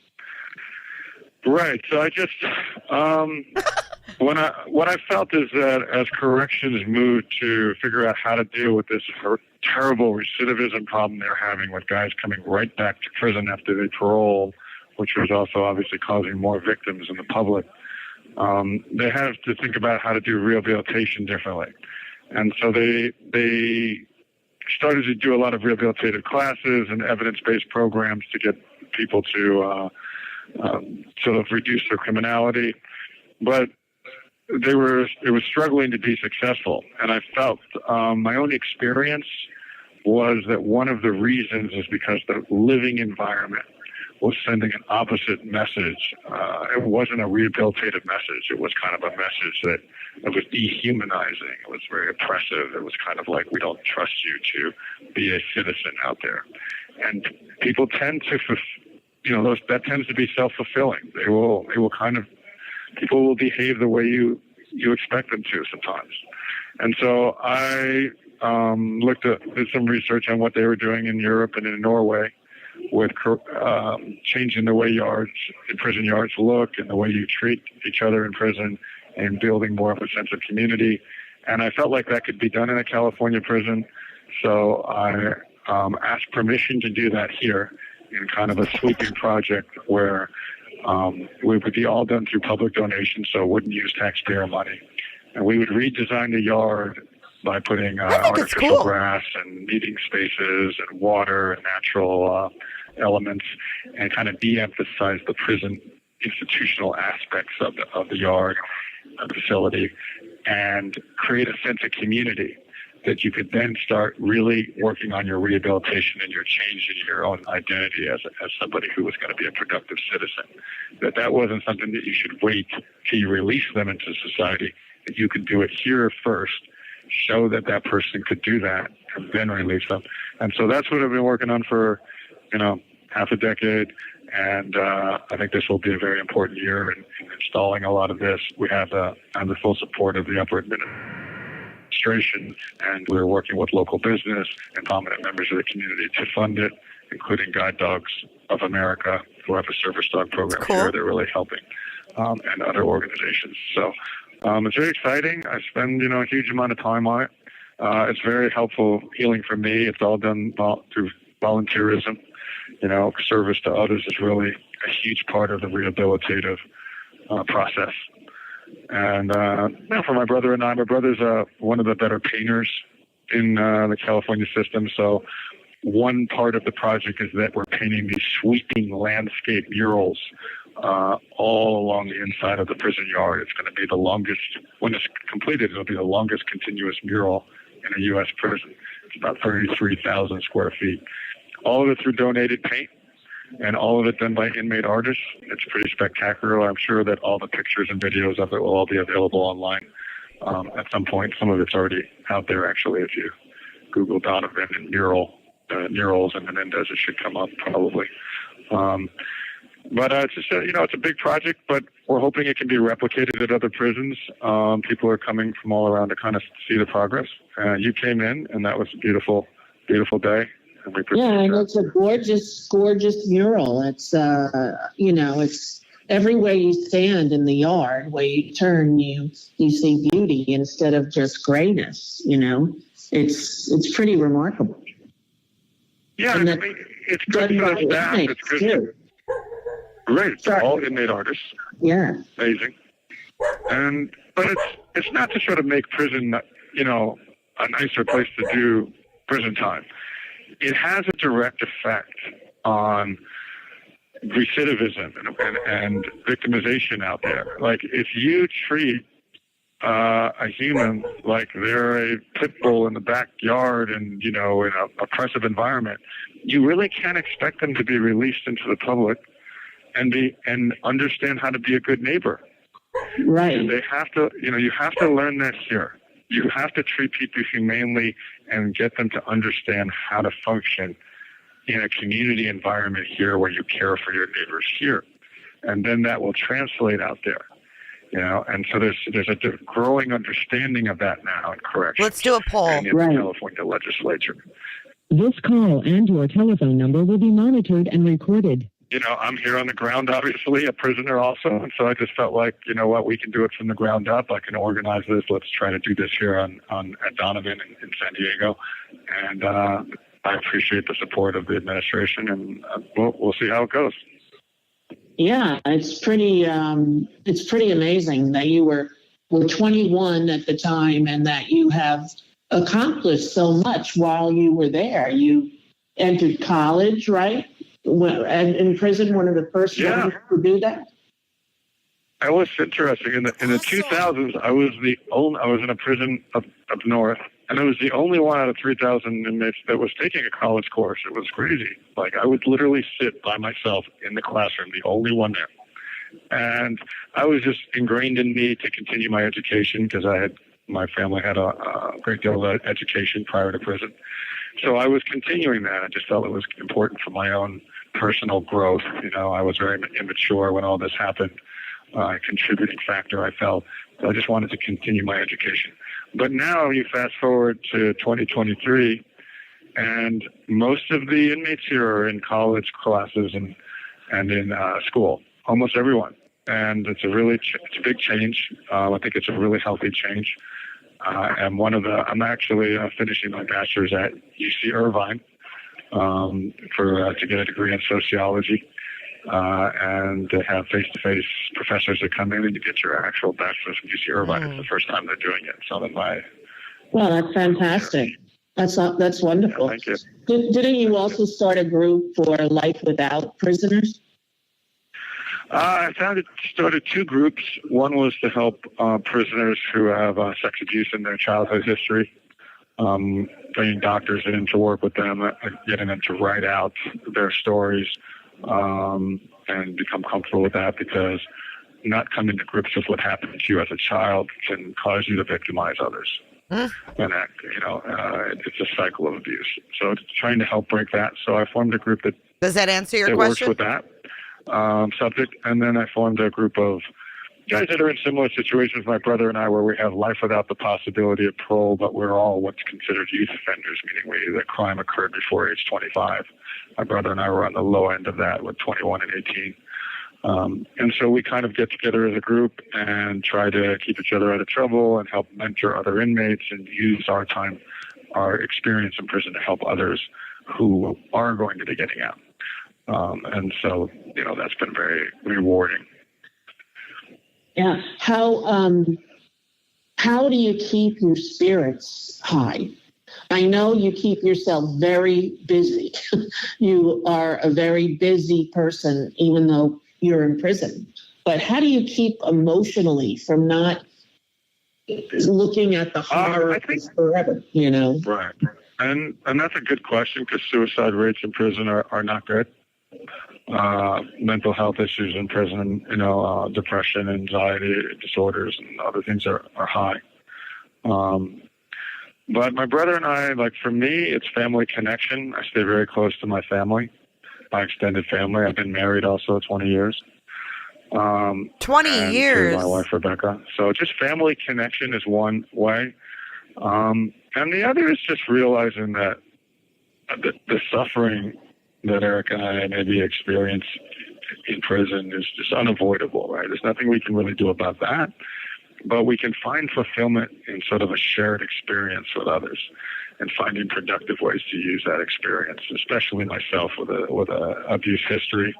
Right. So I just, what I felt is that as corrections moved to figure out how to deal with this terrible recidivism problem they're having with guys coming right back to prison after they parole, which was also obviously causing more victims in the public, they have to think about how to do rehabilitation differently. And so they started to do a lot of rehabilitative classes and evidence-based programs to get people to sort of reduce their criminality. But it was struggling to be successful. And I felt my own experience was that one of the reasons is because the living environment was sending an opposite message. It wasn't a rehabilitative message. It was kind of a message that it was dehumanizing. It was very oppressive. It was kind of like, we don't trust you to be a citizen out there. And people tend to that tends to be self-fulfilling. They will kind of, people will behave the way you expect them to sometimes. And so I did some research on what they were doing in Europe and in Norway with changing the way prison yards look and the way you treat each other in prison and building more of a sense of community. And I felt like that could be done in a California prison. So I asked permission to do that here in kind of a sweeping project where we would be all done through public donations, so it wouldn't use taxpayer money. And we would redesign the yard by putting artificial grass and meeting spaces and water and natural elements, and kind of de-emphasize the prison institutional aspects of the yard, of the facility, and create a sense of community that you could then start really working on your rehabilitation and your change in your own identity as somebody who was going to be a productive citizen. That wasn't something that you should wait till you release them into society, that you could do it here first, show that person could do that, and then release them. And so that's what I've been working on for, half a decade. And I think this will be a very important year in installing a lot of this. We have the full support of the upper administration, and we're working with local business and prominent members of the community to fund it, including Guide Dogs of America, who have a service dog program here. They're really helping, and other organizations. So it's very exciting. I spend, a huge amount of time on it. It's very helpful healing for me. It's all done through volunteerism. Service to others is really a huge part of the rehabilitative process. And for my brother and I, my brother's one of the better painters in the California system. So one part of the project is that we're painting these sweeping landscape murals all along the inside of the prison yard. It's going to be the longest, when it's completed, it'll be the longest continuous mural in a U.S. prison. It's about 33,000 square feet. All of it through donated paint, and all of it done by inmate artists. It's pretty spectacular. I'm sure that all the pictures and videos of it will all be available online at some point. Some of it's already out there, actually. If you Google Donovan and murals and Menendez, it should come up probably. But it's just it's a big project, but we're hoping it can be replicated at other prisons. People are coming from all around to kind of see the progress. You came in, and that was a beautiful, beautiful day. And it's a gorgeous, gorgeous mural. It's, it's everywhere you stand in the yard, where you turn, you see beauty instead of just grayness. It's pretty remarkable. Yeah, and it's good for the staff. It's good. Too. Great. It's all inmate artists. Yeah. Amazing. But it's not to sort of make prison, a nicer place to do prison time. It has a direct effect on recidivism and victimization out there. Like, if you treat a human like they're a pit bull in the backyard and, in an oppressive environment, you really can't expect them to be released into the public and understand how to be a good neighbor. Right. And they have to, you have to learn that here. You have to treat people humanely and get them to understand how to function in a community environment here where you care for your neighbors here. And then that will translate out there. And so there's a growing understanding of that now in corrections. Let's do a poll. In the California legislature. This call and your telephone number will be monitored and recorded. I'm here on the ground, obviously, a prisoner also. And so I just felt like, we can do it from the ground up. I can organize this. Let's try to do this here at Donovan in San Diego. And I appreciate the support of the administration, and we'll see how it goes. Yeah, it's pretty amazing that you were 21 at the time and that you have accomplished so much while you were there. You entered college, right? And in prison, one of the first ones to do that. It was interesting. In the 2000s, I was in a prison up north, and I was the only one out of 3,000 inmates that was taking a college course. It was crazy. Like, I would literally sit by myself in the classroom, the only one there. And I was just ingrained in me to continue my education because my family had a great deal of education prior to prison. So I was continuing that. I just felt it was important for my own personal growth. I was very immature when all this happened. A contributing factor, I felt. So I just wanted to continue my education. But now you fast forward to 2023, and most of the inmates here are in college classes and in school, almost everyone. And it's it's a big change. I think it's a really healthy change. And I'm actually finishing my bachelor's at UC Irvine to get a degree in sociology. And to have face-to-face professors that come in and you get your actual bachelor's from UC Irvine. It's the first time they're doing it. So Well, that's fantastic. That's wonderful. Yeah, thank you. Didn't you also start a group for Life Without Prisoners? I started two groups. One was to help prisoners who have sex abuse in their childhood history, bringing doctors in to work with them, getting them to write out their stories, and become comfortable with that, because not coming to grips with what happened to you as a child can cause you to victimize others. And that, it's a cycle of abuse. So trying to help break that. So I formed a group that Does that answer your that question? works with that subject. And then I formed a group of guys that are in similar situations, my brother and I, where we have life without the possibility of parole, but we're all what's considered youth offenders, meaning the crime occurred before age 25. My brother and I were on the low end of that with 21 and 18. And so we kind of get together as a group and try to keep each other out of trouble and help mentor other inmates and use our time, our experience in prison to help others who are going to be getting out. And so, that's been very rewarding. Yeah. How do you keep your spirits high? I know you keep yourself very busy. You are a very busy person, even though you're in prison. But how do you keep emotionally from not looking at the horror forever, Right. And that's a good question, because suicide rates in prison are not good. Mental health issues in prison, depression, anxiety disorders, and other things are high. But my brother and I, for me, it's family connection. I stay very close to my family, my extended family. I've been married also 20 years. 20 years. To my wife, Rebecca. So just family connection is one way. And the other is just realizing that the suffering that Eric and I maybe experience in prison is just unavoidable, right? There's nothing we can really do about that, but we can find fulfillment in sort of a shared experience with others and finding productive ways to use that experience, especially myself with a abuse history.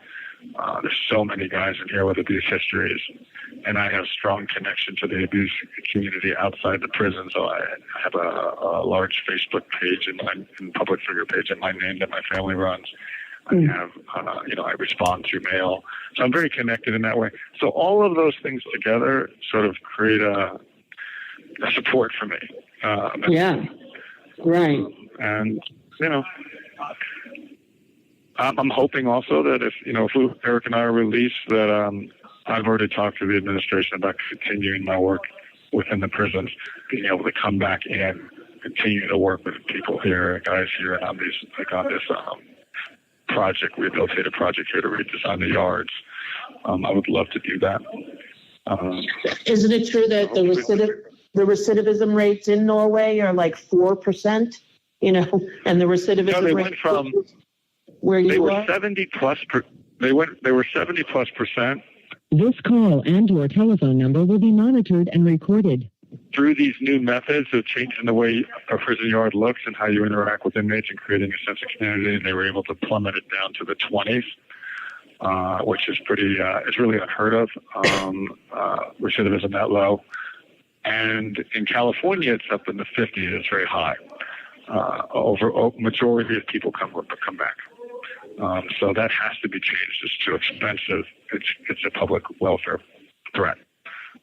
There's so many guys in here with abuse histories, and I have strong connection to the abuse community outside the prison. So I have a large Facebook page and public figure page in my name that my family runs. I have, I respond through mail. So I'm very connected in that way. So all of those things together sort of create a support for me. Yeah, right. And, I'm hoping also that if Eric and I are released, that I've already talked to the administration about continuing my work within the prisons, being able to come back in, continue to work with people here, guys here, and on this rehabilitative project here to redesign the yards. I would love to do that. Isn't it true that the recidivism rates in Norway are 4%? And the recidivism they rate went from where you they were are? 70 plus. They were 70+%. This call and your telephone number will be monitored and recorded. Through these new methods of changing the way a prison yard looks and how you interact with inmates and creating a sense of community, they were able to plummet it down to the 20s, which is it's really unheard of, recidivism that low. And in California, it's up in the 50s. It's very high. Majority of people come back. So that has to be changed. It's too expensive. It's a public welfare threat.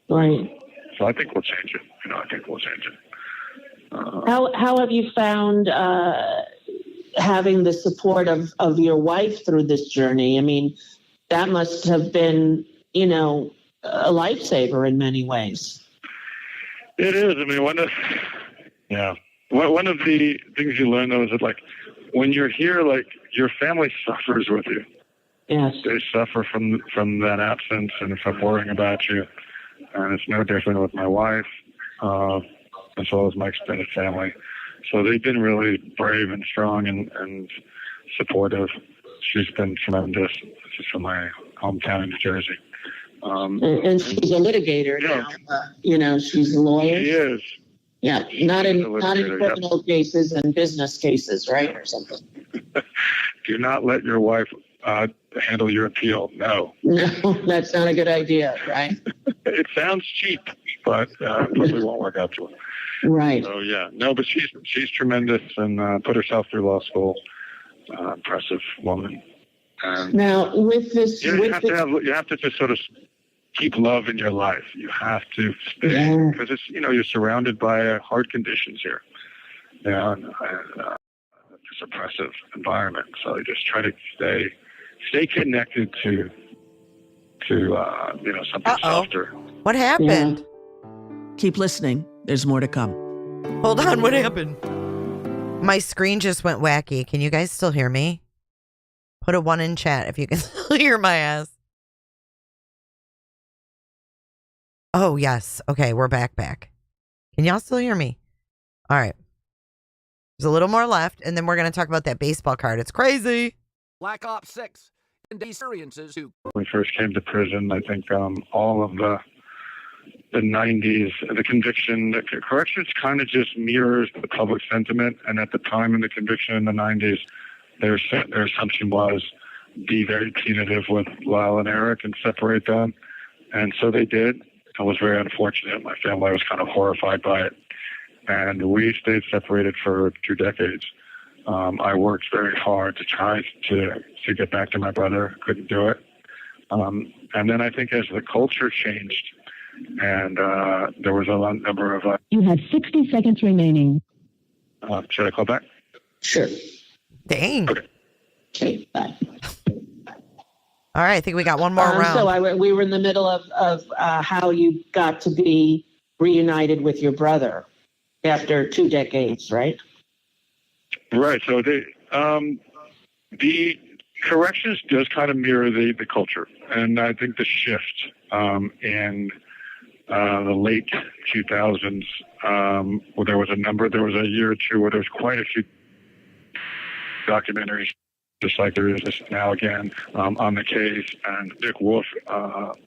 Right. So I think we'll change it. I think we'll change it. How have you found having the support of your wife through this journey? I mean, that must have been, a lifesaver in many ways. It is. I mean, one of the things you learn though is that when you're here, your family suffers with you. Yes. they suffer from that absence and from worrying about you. And it's no different with my wife, as well as my extended family. So they've been really brave and strong and supportive. She's been tremendous. She's from my hometown in New Jersey. And she's a litigator now. She's a lawyer. She is. Yeah, not in criminal cases and business cases, right, or something. Do not let your wife handle your appeal. No. No, that's not a good idea, right? It sounds cheap, but probably won't work out too well. Right. So yeah, no, but she's tremendous and put herself through law school. Impressive woman. Now with this, you have to just sort of keep love in your life. You have to stay because it's you're surrounded by hard conditions here. And this oppressive environment. So you just try to stay connected to something softer. What happened? Keep listening. There's more to come. Hold on. What happened? My screen just went wacky. Can you guys still hear me? Put a 1 in chat if you can still hear my ass. Oh, yes. Okay, we're back. Can y'all still hear me? All right. There's a little more left, and then we're going to talk about that baseball card. It's crazy. Black Ops 6 and experiences who. When we first came to prison, I think all of the 90s, the conviction, the corrections kind of just mirrors the public sentiment. And at the time in the conviction in the 90s, their assumption was be very punitive with Lyle and Eric and separate them. And so they did. It was very unfortunate. My family was kind of horrified by it. And we stayed separated for 2 decades. I worked very hard to try to get back to my brother. Couldn't do it. And then I think as the culture changed, and there was a number of... You have 60 seconds remaining. Should I call back? Sure. Dang. Okay, bye. All right, I think we got one more round. So we were in the middle of how you got to be reunited with your brother after 2 decades, right? Right. So the corrections does kind of mirror the culture. And I think the shift in the late 2000s, where there was a year or two where there was quite a few documentaries, just like there is now again, on the case. And Dick Wolf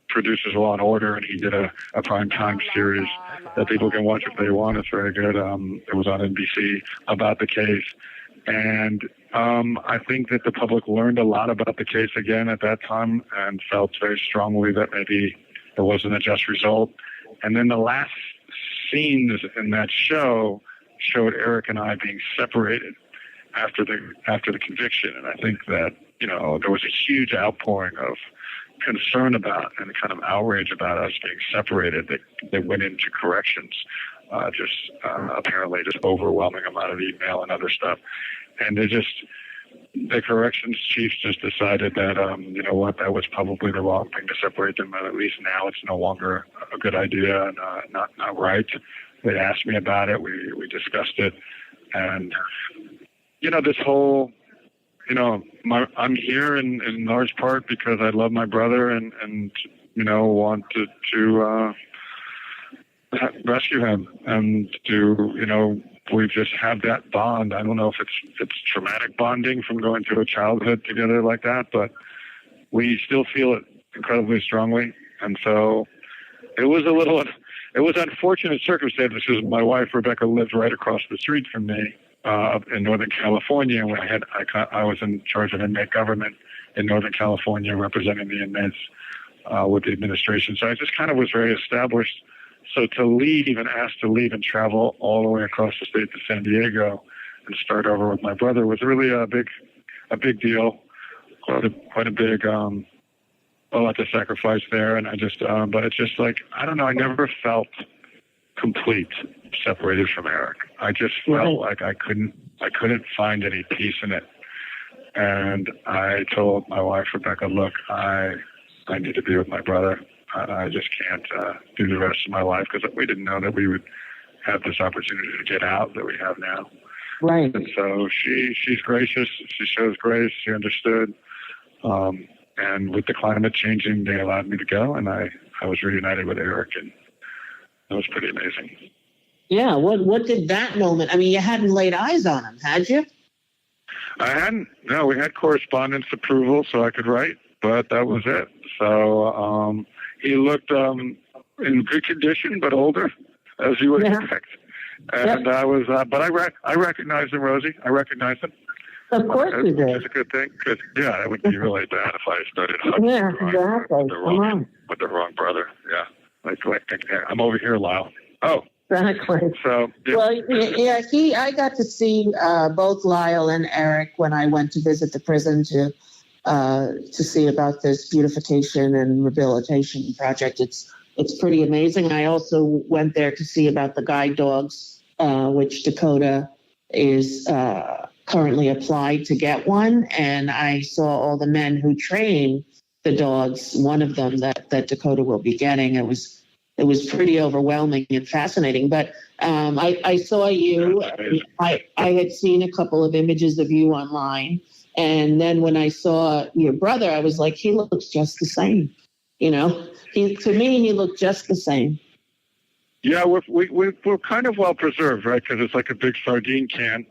produces Law and Order, and he did a primetime series that people can watch if they want. It's very good. It was on NBC about the case. And I think that the public learned a lot about the case again at that time and felt very strongly that maybe there wasn't a just result. And then the last scenes in that show showed Eric and I being separated after the conviction. And I think that, there was a huge outpouring of concern about and kind of outrage about us being separated that went into corrections. Apparently just overwhelming amount of email and other stuff. And the corrections chiefs just decided that, that was probably the wrong thing to separate them. And at least now it's no longer a good idea and not right. They asked me about it. We discussed it. And, this whole, I'm here in large part because I love my brother and want to rescue him and we just have that bond. I don't know if it's traumatic bonding from going through a childhood together like that, but we still feel it incredibly strongly. And so it was unfortunate circumstances because my wife, Rebecca, lived right across the street from me up in Northern California. When I was in charge of inmate government in Northern California, representing the inmates with the administration. So I just kind of was very established. So to leave and ask to leave and travel all the way across the state to San Diego and start over with my brother was really a big deal. Quite a big, a lot to sacrifice there. And I just, but it's just like, I don't know, I never felt complete separated from Eric. I just felt like I couldn't find any peace in it. And I told my wife, Rebecca, look, I need to be with my brother. I just can't do the rest of my life because we didn't know that we would have this opportunity to get out that we have now. Right. And so she's gracious. She shows grace. She understood. And And with the climate changing, they allowed me to go, and I was reunited with Eric, and it was pretty amazing. Yeah. What did that moment? I mean, you hadn't laid eyes on him, had you? I hadn't. No, we had correspondence approval, so I could write, but that was it. So he looked in good condition, but older, as you would expect. And I was, but I recognized him, Rosie. I recognized him. Of course you did. It's a good thing, because it would be really bad if I started hugging with the wrong brother. Yeah, like I'm over here, Lyle. Oh. Exactly. So well, I got to see both Lyle and Eric when I went to visit the prison to see about this beautification and rehabilitation project. It's pretty amazing. I also went there to see about the guide dogs, which Dakota is currently applied to get one, and I saw all the men who train the dogs. One of them that Dakota will be getting. It was pretty overwhelming and fascinating. But I saw you. I had seen a couple of images of you online. And then when I saw your brother, I was like, he looks just the same. To me, he looked just the same. Yeah, we're kind of well preserved, right? Because it's like a big sardine can.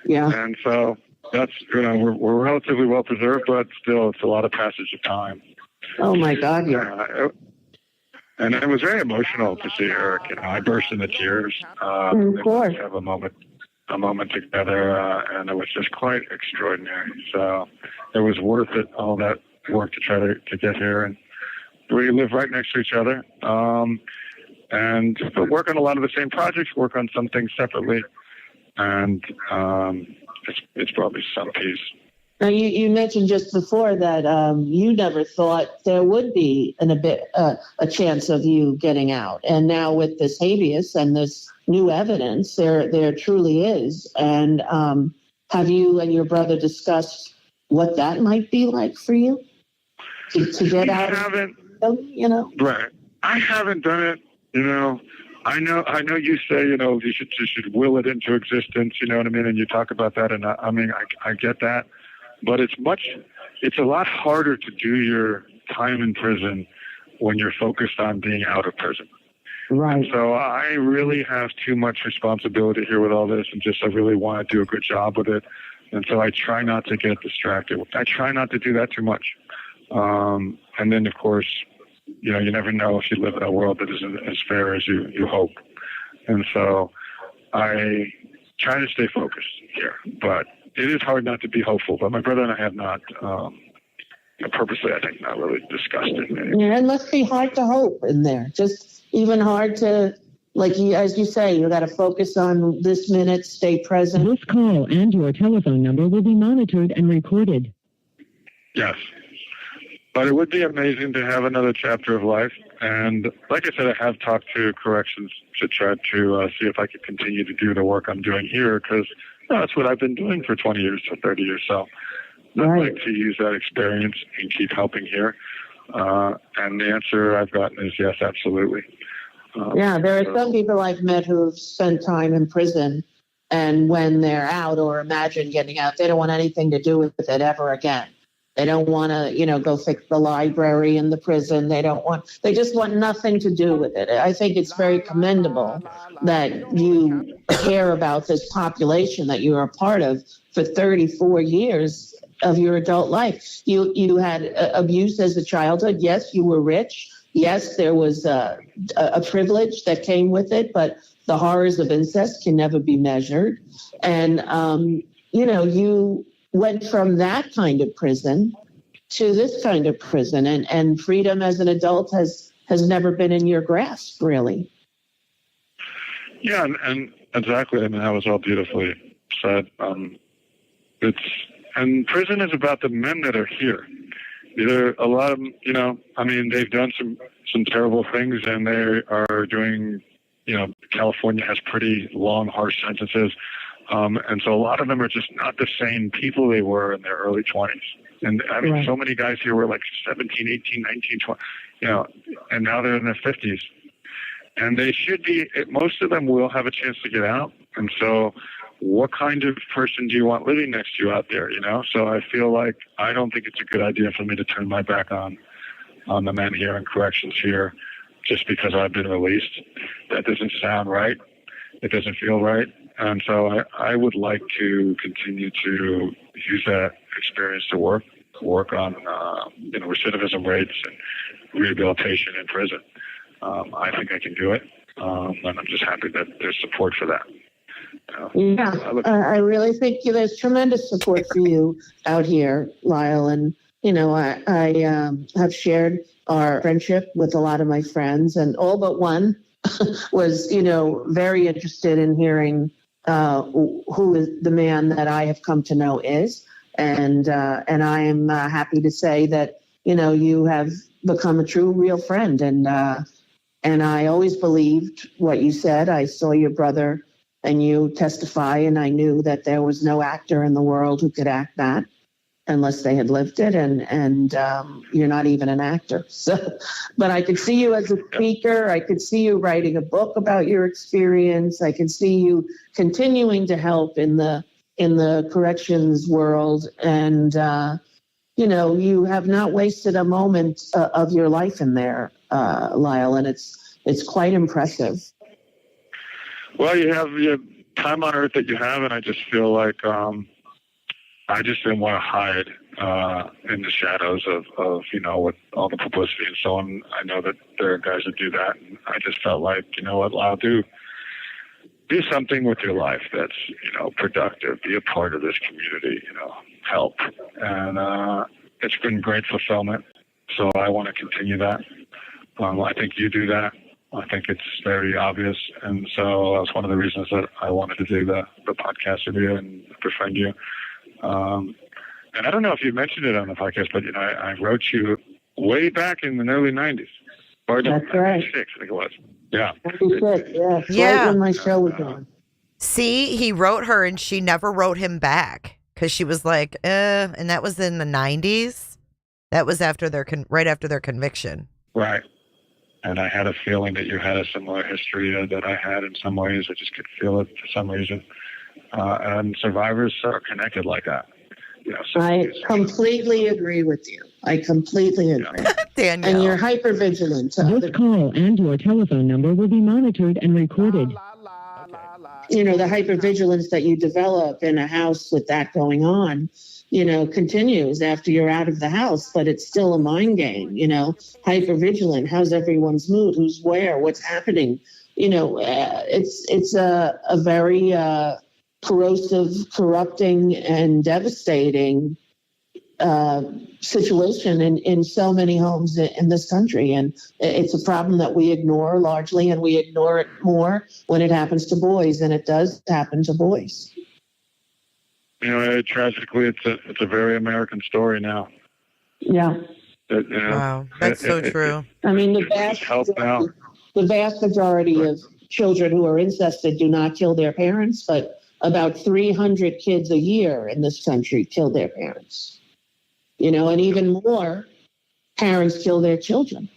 Yeah. And so that's, we're relatively well preserved, but still it's a lot of passage of time. Oh, my God, yeah. And it was very emotional to see Eric. I burst into tears. Of course. Have a moment together, and it was just quite extraordinary. So it was worth it, all that work to try to get here. And we live right next to each other, and work on a lot of the same projects, work on some things separately, and it's probably some peace. Now, you mentioned just before that you never thought there would be a chance of you getting out. And now with this habeas and this new evidence, there truly is. And have you and your brother discussed what that might be like for you to get out? Right. I haven't done it. I know you say, you should will it into existence, you know what I mean? And you talk about that, and I get that. But it's a lot harder to do your time in prison when you're focused on being out of prison. Right. And so I really have too much responsibility here with all this, and I really want to do a good job with it. And so I try not to get distracted. I try not to do that too much. And then, of course, you never know if you live in a world that isn't as fair as you hope. And so I try to stay focused here, but it is hard not to be hopeful. But my brother and I have not, purposely, I think, not really discussed it. Yeah, it must be hard to hope in there. Just even hard to, as you say, you got to focus on this minute, stay present. This call and your telephone number will be monitored and recorded. Yes. But it would be amazing to have another chapter of life. And like I said, I have talked to corrections to try to see if I could continue to do the work I'm doing here, because that's what I've been doing for 20 years or 30 years. So I'd like to use that experience and keep helping here. And the answer I've gotten is yes, absolutely. There are some people I've met who've spent time in prison, and when they're out or imagine getting out, they don't want anything to do with it ever again. They don't want to, go fix the library in the prison. They just want nothing to do with it. I think it's very commendable that you care about this population that you are a part of for 34 years of your adult life. You had abuse as a childhood. Yes, you were rich. Yes, there was a privilege that came with it, but the horrors of incest can never be measured. And, you went from that kind of prison to this kind of prison, and freedom as an adult has never been in your grasp, really. Yeah, and exactly. I mean, that was all beautifully said. And prison is about the men that are here. There are a lot of them, they've done some terrible things, and they are doing, California has pretty long, harsh sentences. And so a lot of them are just not the same people they were in their early 20s. And so many guys here were like 17, 18, 19, 20, and now they're in their 50s. And they should be, most of them will have a chance to get out. And so what kind of person do you want living next to you out there, you know? So I feel like I don't think it's a good idea for me to turn my back on the men here and corrections here just because I've been released. That doesn't sound right. It doesn't feel right. And so I would like to continue to use that experience to work on, recidivism rates and rehabilitation in prison. I think I can do it. And I'm just happy that there's support for that. I really think there's tremendous support for you out here, Lyle. And, I have shared our friendship with a lot of my friends, and all but one was, very interested in hearing who is the man that I have come to know is. And I am happy to say that, you have become a true, real friend. And I always believed what you said. I saw your brother and you testify, and I knew that there was no actor in the world who could act that unless they had lived it. And you're not even an actor. So, but I could see you as a speaker. I could see you writing a book about your experience. I could see you continuing to help in the corrections world. And, you have not wasted a moment of your life in there, Lyle, and it's quite impressive. Well, you have time on earth that you have, and I just feel like I just didn't want to hide in the shadows of with all the publicity and so on. I know that there are guys that do that, and I just felt like, I'll do something with your life that's, productive, be a part of this community, help. And it's been great fulfillment, so I want to continue that. I think you do that. I think it's very obvious, and so that's one of the reasons that I wanted to do the podcast with you and befriend you. And I don't know if you mentioned it on the podcast, but I wrote you way back in the early '90s. Or That's right. 96, I think it was. Yeah. 96, yes. Yeah. Right when my show was on. See, he wrote her and she never wrote him back because she was like, and that was in the 90s. That was after right after their conviction. Right. And I had a feeling that you had a similar history that I had in some ways. I just could feel it for some reason. And survivors are connected like that. I completely agree with you. I completely agree. Danielle. And you're hypervigilant. This call and your telephone number will be monitored and recorded. The hypervigilance that you develop in a house with that going on, continues after you're out of the house, but it's still a mind game, hypervigilant. How's everyone's mood? Who's where? What's happening? It's a very corrosive, corrupting, and devastating situation in so many homes in this country. And it's a problem that we ignore largely, and we ignore it more when it happens to boys, and it does happen to boys. Tragically, it's a very American story now. Yeah. Wow, that's so true. I mean, the vast majority of children who are incested do not kill their parents, but about 300 kids a year in this country kill their parents. And even more parents kill their children.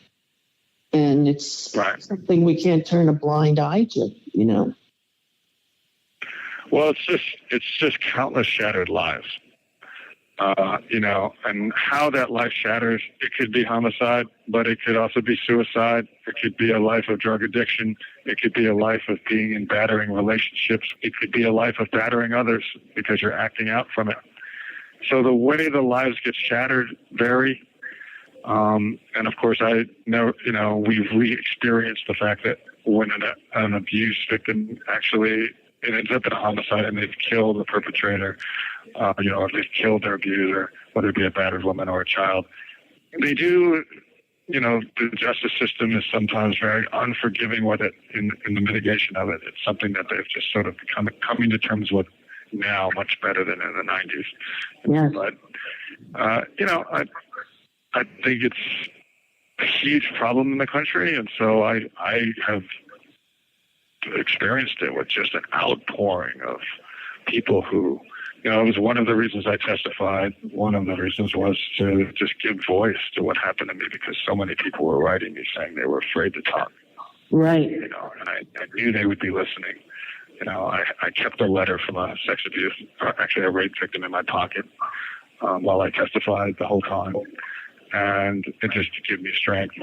And it's something we can't turn a blind eye to, Well, it's just countless shattered lives. And how that life shatters, it could be homicide, but it could also be suicide. It could be a life of drug addiction. It could be a life of being in battering relationships. It could be a life of battering others because you're acting out from it. So the way the lives get shattered vary. And of course, I know, we've re-experienced the fact that when an abuse victim actually, it ends up in a homicide and they've killed the perpetrator, or they've killed their abuser, whether it be a battered woman or a child. They do, the justice system is sometimes very unforgiving with it in the mitigation of it. It's something that they've just sort of coming to terms with now much better than in the 90s. Yes. But, I think it's a huge problem in the country. And so I have experienced it with just an outpouring of people who, it was one of the reasons I testified. One of the reasons was to just give voice to what happened to me because so many people were writing me saying they were afraid to talk. Right. And I knew they would be listening. I kept a letter from a sex abuse, actually a rape victim in my pocket while I testified the whole time. And it just gave me strength.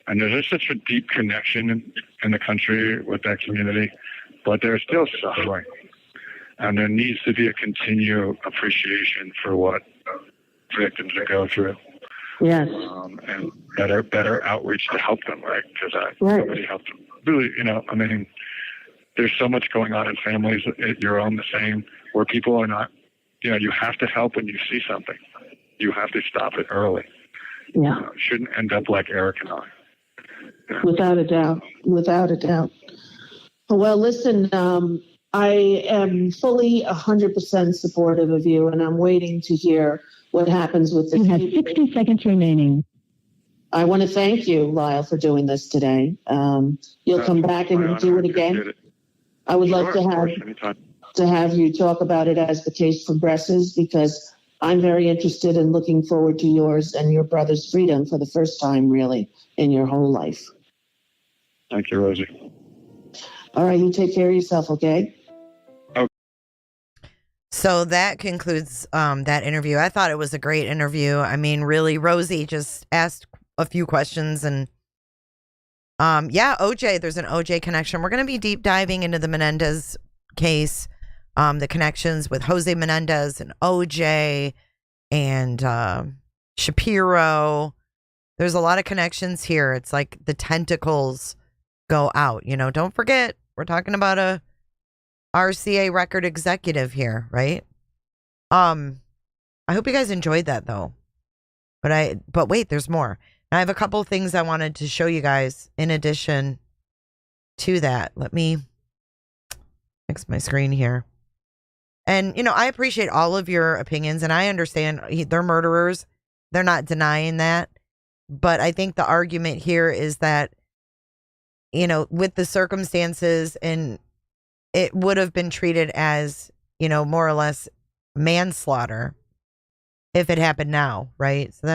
And there's just such a deep connection in the country with that community, but they're still suffering. And there needs to be a continued appreciation for what victims go through. Yes. And better outreach to help them, right? Because somebody helped them. Really, there's so much going on in families, your own the same, where people are not, you have to help when you see something. You have to stop it early. Yeah. It shouldn't end up like Eric and I. Without a doubt. Without a doubt. Well, listen, I am fully 100% supportive of you, and I'm waiting to hear what happens with this. You have 60 seconds remaining. I want to thank you, Lyle, for doing this today. You'll come back and do it again. I would love to have you talk about it as the case progresses, because I'm very interested in looking forward to yours and your brother's freedom for the first time, really, in your whole life. Thank you, Rosie. All right, you take care of yourself, okay? So that concludes that interview. I thought it was a great interview. I mean, really, Rosie just asked a few questions, and OJ, there's an OJ connection. We're going to be deep diving into the Menendez case, the connections with Jose Menendez and OJ and Shapiro. There's a lot of connections here. It's like the tentacles go out. Don't forget, we're talking about a RCA record executive here, right? I hope you guys enjoyed that though. But wait, there's more. I have a couple things I wanted to show you guys in addition to that. Let me fix my screen here. And, I appreciate all of your opinions, and I understand they're murderers. They're not denying that. But I think the argument here is that, with the circumstances, and it would have been treated as, more or less manslaughter if it happened now, right? So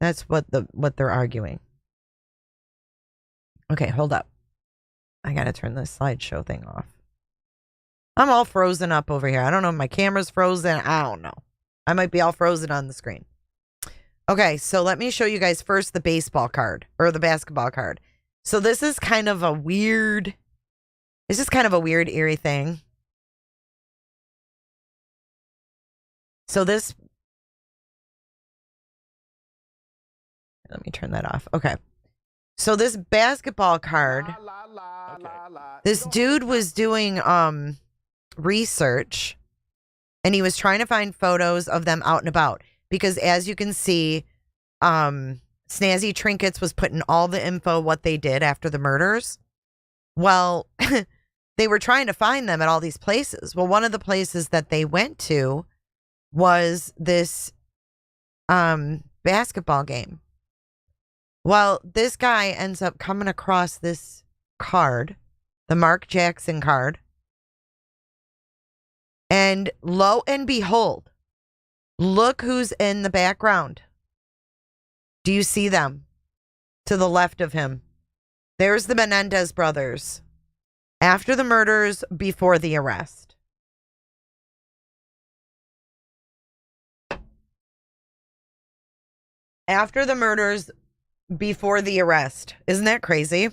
that's what they're arguing. Okay, hold up. I gotta turn this slideshow thing off. I'm all frozen up over here. I don't know if my camera's frozen. I don't know. I might be all frozen on the screen. Okay, so let me show you guys first the baseball card or the basketball card. So this is kind of a weird, eerie thing. So let me turn that off. Okay. So this basketball card, this dude was doing research, and he was trying to find photos of them out and about, because as you can see, Snazzy Trinkets was putting all the info what they did after the murders. Well, they were trying to find them at all these places. Well, one of the places that they went to was this basketball game. Well, this guy ends up coming across this card, the Mark Jackson card. And lo and behold, look who's in the background. Do you see them? To the left of him. There's the Menendez brothers. After the murders, before the arrest. After the murders, before the arrest. Isn't that crazy?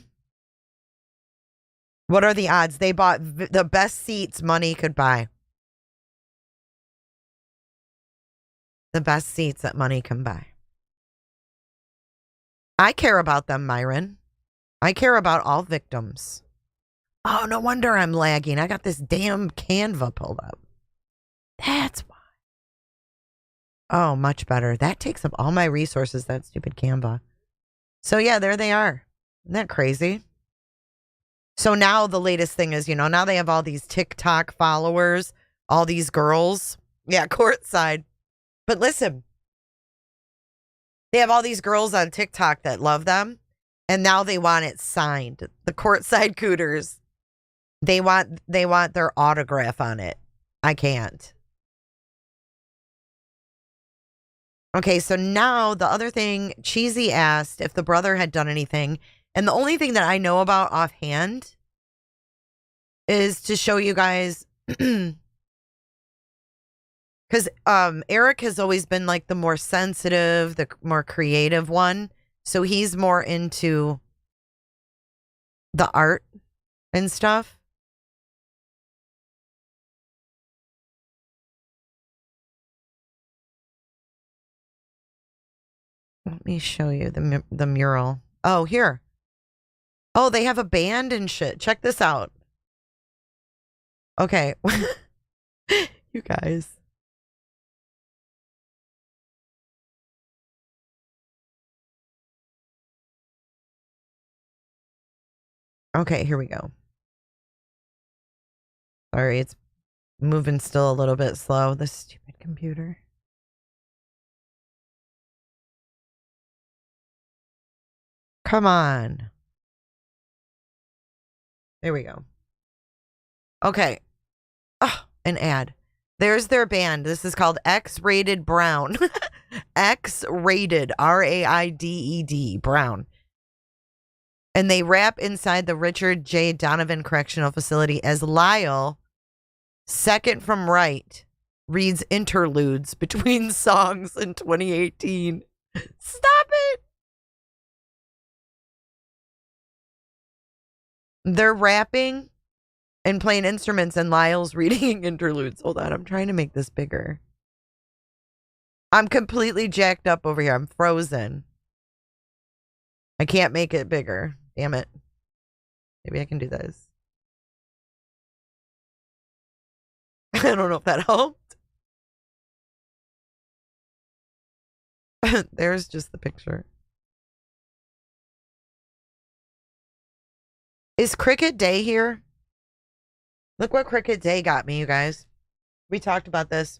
What are the odds? They bought the best seats money could buy. The best seats that money can buy. I care about them, Myron. I care about all victims. Oh, no wonder I'm lagging. I got this damn Canva pulled up. That's why. Oh, much better. That takes up all my resources, that stupid Canva. So yeah, there they are. Isn't that crazy? So now the latest thing is, now they have all these TikTok followers, all these girls. Yeah, courtside. But listen, they have all these girls on TikTok that love them, and now they want it signed. The courtside cooters, they want their autograph on it. I can't. Okay, so now the other thing, Cheesy asked if the brother had done anything, and the only thing that I know about offhand is to show you guys, because Eric has always been like the more sensitive, the more creative one. So he's more into the art and stuff. Let me show you the mural. Oh, here. Oh, they have a band and shit. Check this out. Okay. You guys. Okay, here we go. Sorry, it's moving still a little bit slow. This stupid computer. Come on. There we go. Okay. Oh, an ad. There's their band. This is called X-Rated Brown. X-Rated, R-A-I-D-E-D, Brown. And they rap inside the Richard J. Donovan Correctional Facility as Lyle, second from right, reads interludes between songs in 2018. Stop it! They're rapping and playing instruments, and Lyle's reading interludes. Hold on, I'm trying to make this bigger. I'm completely jacked up over here. I'm frozen. I can't make it bigger. Damn it. Maybe I can do this. I don't know if that helped. There's just the picture. Is Cricket Day here? Look what Cricket Day got me, you guys. We talked about this.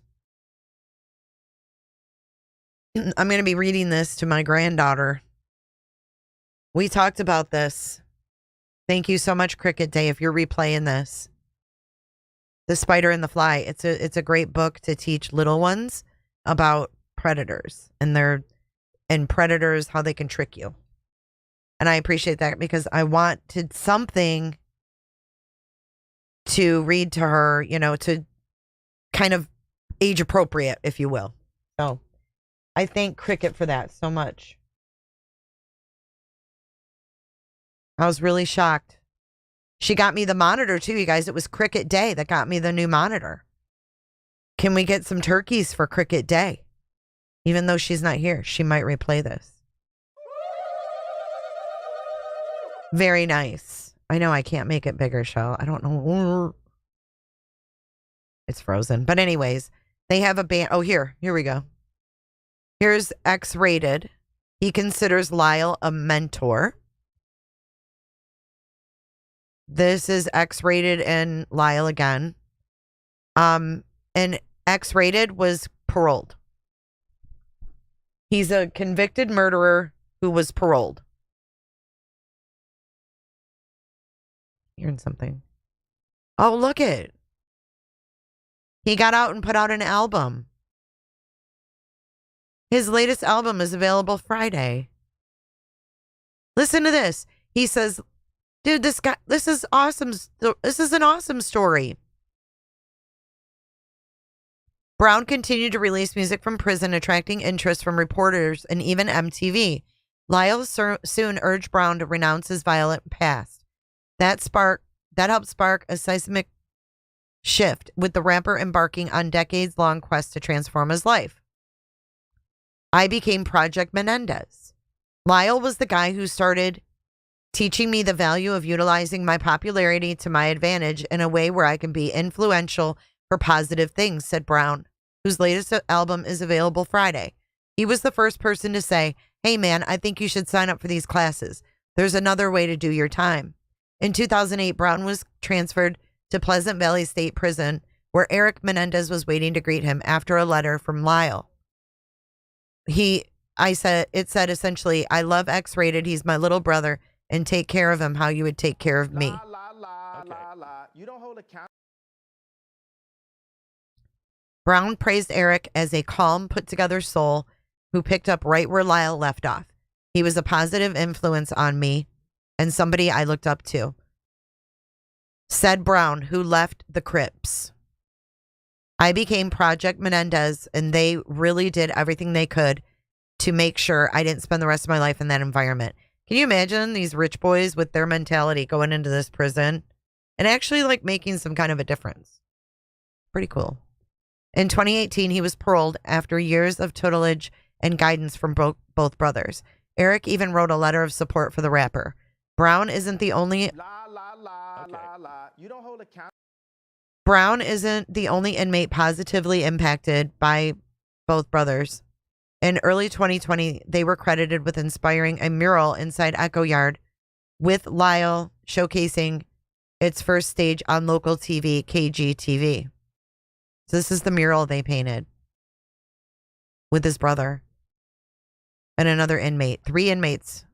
I'm going to be reading this to my granddaughter. We talked about this. Thank you so much, Cricket Day, if you're replaying this. The Spider and the Fly. It's a great book to teach little ones about predators and predators, how they can trick you. And I appreciate that because I wanted something to read to her, you know, to kind of age appropriate, if you will. So I thank Cricket for that so much. I was really shocked. She got me the monitor too, you guys. It was Cricket Day that got me the new monitor. Can we get some turkeys for Cricket Day? Even though she's not here, she might replay this. Very nice. I know I can't make it bigger, Shell. I don't know. It's frozen. But anyways, they have a band. Oh, here we go. Here's X-Rated. He considers Lyle a mentor. This is X-Rated and Lyle again. And X-Rated was paroled. He's a convicted murderer who was paroled. Hearing something. Oh, look it. He got out and put out an album. His latest album is available Friday. Listen to this. He says, dude, this is awesome. This is an awesome story. Brown continued to release music from prison, attracting interest from reporters and even MTV. Lyle soon urged Brown to renounce his violent past. That helped spark a seismic shift, with the rapper embarking on decades-long quest to transform his life. I became Project Menendez. Lyle was the guy who started teaching me the value of utilizing my popularity to my advantage in a way where I can be influential for positive things, said Brown, whose latest album is available Friday. He was the first person to say, hey man, I think you should sign up for these classes. There's another way to do your time. In 2008, Brown was transferred to Pleasant Valley State Prison, where Eric Menendez was waiting to greet him after a letter from Lyle. It said essentially, I love X-Rated. He's my little brother, and take care of him how you would take care of me. You don't hold account. Brown praised Eric as a calm, put-together soul who picked up right where Lyle left off. He was a positive influence on me and somebody I looked up to. Said Brown, who left the Crips. I became Project Menendez, and they really did everything they could to make sure I didn't spend the rest of my life in that environment. Can you imagine these rich boys with their mentality going into this prison and actually like making some kind of a difference? Pretty cool. In 2018, he was paroled after years of tutelage and guidance from both brothers. Eric even wrote a letter of support for the rapper. Brown isn't the only Brown isn't the only inmate positively impacted by both brothers. In early 2020, they were credited with inspiring a mural inside Echo Yard with Lyle showcasing its first stage on local TV, KGTV. So this is the mural they painted with his brother and another inmate, 3 inmates.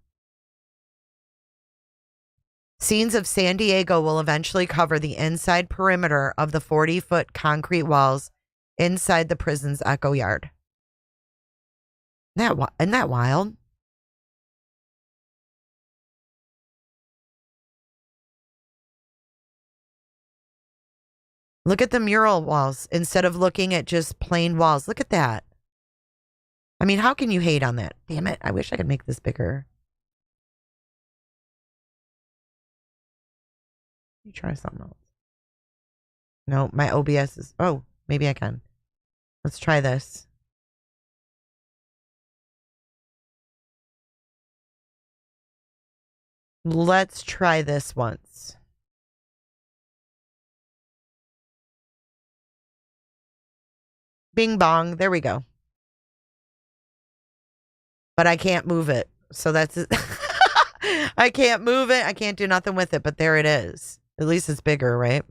Scenes of San Diego will eventually cover the inside perimeter of the 40-foot concrete walls inside the prison's Echo Yard. Isn't that wild? Look at the mural walls instead of looking at just plain walls. Look at that. I mean, how can you hate on that? Damn it. I wish I could make this bigger. Let me try something else. No, my OBS is... Oh, maybe I can. Let's try this. Let's try this once. Bing bong. There we go. But I can't move it. So that's it. I can't move it. I can't do nothing with it. But there it is. At least it's bigger, right?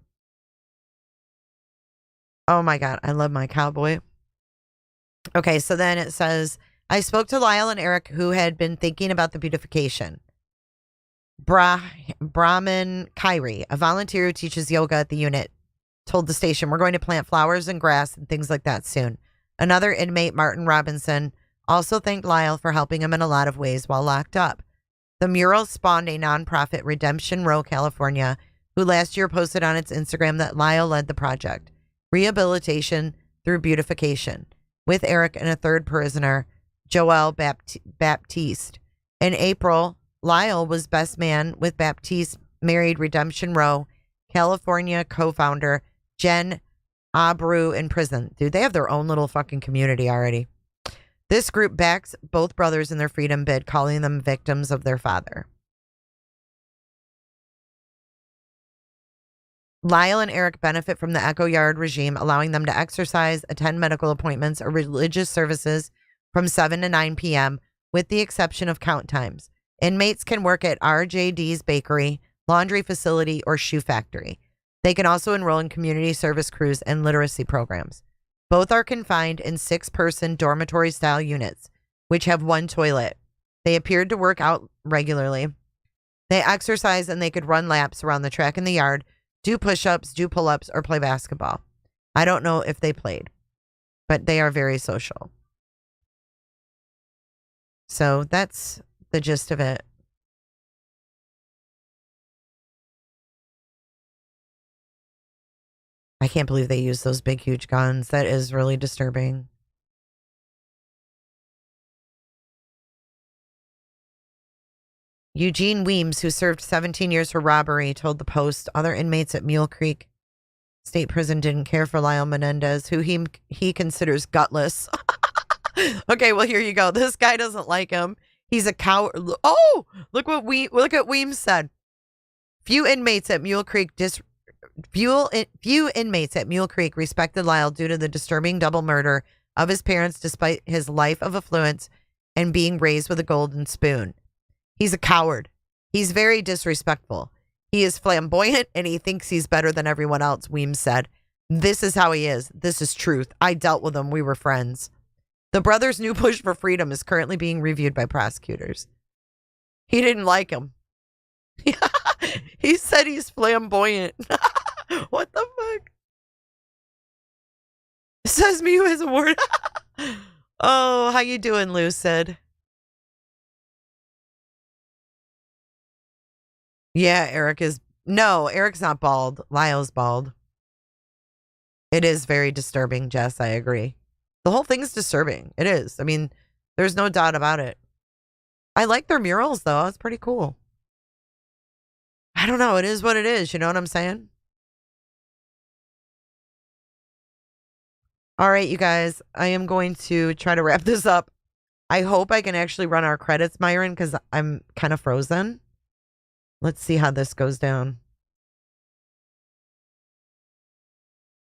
Oh my God. I love my cowboy. Okay. So then it says, I spoke to Lyle and Eric, who had been thinking about the beautification. Brahman Kyrie, a volunteer who teaches yoga at the unit, told the station, we're going to plant flowers and grass and things like that soon. Another inmate, Martin Robinson, also thanked Lyle for helping him in a lot of ways while locked up. The mural spawned a nonprofit, Redemption Row, California, who last year posted on its Instagram that Lyle led the project, Rehabilitation Through Beautification, with Eric and a third prisoner, Joel Baptiste. In April, Lyle was best man with Baptiste, married Redemption Row, California co-founder Jen Abreu in prison. Dude, they have their own little fucking community already. This group backs both brothers in their freedom bid, calling them victims of their father. Lyle and Eric benefit from the Echo Yard regime, allowing them to exercise, attend medical appointments, or religious services from 7 to 9 p.m., with the exception of count times. Inmates can work at RJD's bakery, laundry facility, or shoe factory. They can also enroll in community service crews and literacy programs. Both are confined in 6-person dormitory-style units, which have 1 toilet. They appeared to work out regularly. They exercise and they could run laps around the track in the yard, do push-ups, do pull-ups, or play basketball. I don't know if they played, but they are very social. So that's the gist of it. I can't believe they use those big, huge guns. That is really disturbing. Eugene Weems, who served 17 years for robbery, told the Post other inmates at Mule Creek State Prison didn't care for Lyle Menendez, who he considers gutless. Okay, well, here you go. This guy doesn't like him. He's a coward. Oh, look what Weems said. Few inmates at Mule Creek respected Lyle due to the disturbing double murder of his parents despite his life of affluence and being raised with a golden spoon. He's a coward. He's very disrespectful. He is flamboyant and he thinks he's better than everyone else, Weems said. This is how he is. This is truth. I dealt with him. We were friends. The brothers' new push for freedom is currently being reviewed by prosecutors. He didn't like him. He said he's flamboyant. What the fuck? Says me who has a word. Oh, how you doing, Lucid? Yeah, Eric is No, Eric's not bald. Lyle's bald. It is very disturbing, Jess. I agree. The whole thing is disturbing. It is. I mean, there's no doubt about it. I like their murals, though. It's pretty cool. I don't know. It is what it is. You know what I'm saying? All right, you guys. I am going to try to wrap this up. I hope I can actually run our credits, Myron, because I'm kind of frozen. Let's see how this goes down.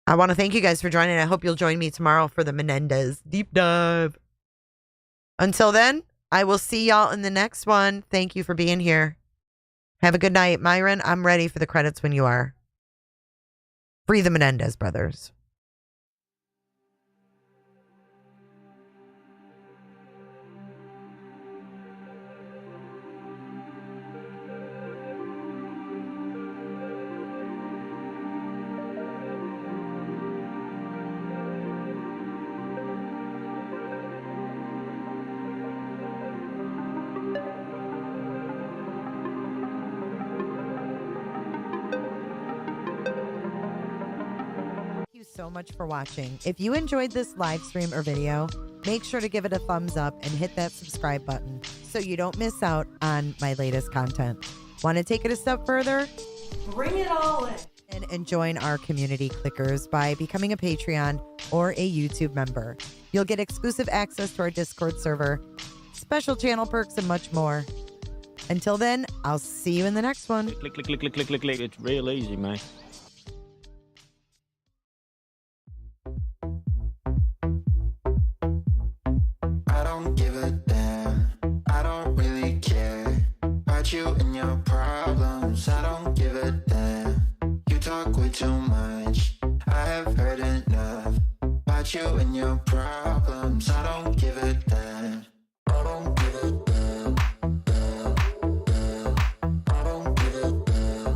I want to thank you guys for joining. I hope you'll join me tomorrow for the Menendez deep dive. Until then, I will see y'all in the next one. Thank you for being here. Have a good night. Myron, I'm ready for the credits when you are. Free the Menendez brothers. So much for watching. If you enjoyed this live stream or video, make sure to give it a thumbs up and hit that subscribe button so you don't miss out on my latest content. Want to take it a step further? Bring it all in and join our community clickers by becoming a Patreon or a YouTube member. You'll get exclusive access to our Discord server, special channel perks, and much more. Until then, I'll see you in the next one. Click, click, click, click, click, click, click. It's real easy, man. I don't give a damn. I don't really care about you and your problems. I don't give a damn. You talk way too much. I have heard enough about you and your problems. I don't give a damn. I don't give a damn. Damn, damn. I don't give a damn.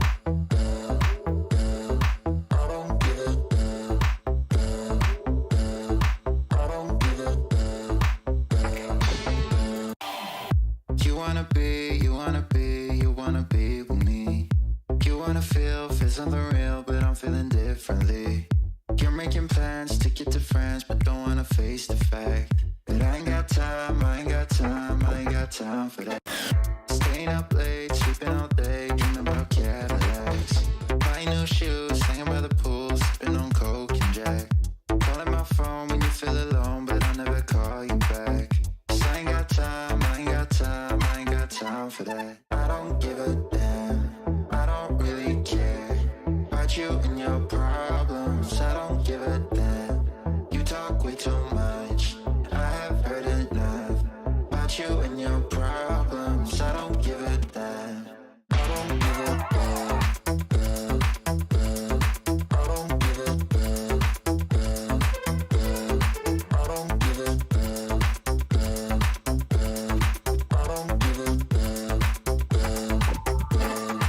Damn, damn. I don't give a damn. Damn, damn. I don't give a damn. You wanna be with me. You wanna feel something real, but I'm feeling differently. You're making plans to get to friends, but don't wanna face the fact that I ain't got time, I ain't got time, I ain't got time for that. Staying up late, sleeping all day, dreaming about Cadillacs. Buying new shoes, hanging by the pool, sipping on Coke and Jack. Calling my phone when you feel alone, but I'll never call you back. 'Cause I ain't got time, I ain't got time, I ain't got time for that. I don't give a damn, I don't really care about you and your problems. I don't give a damn. You talk way too much. I have heard enough about you and your problems. I don't give a damn. I don't give a damn. Damn, damn. I don't give a damn. Damn, damn. I don't give a damn. Damn, damn. I don't give a damn. Damn, damn.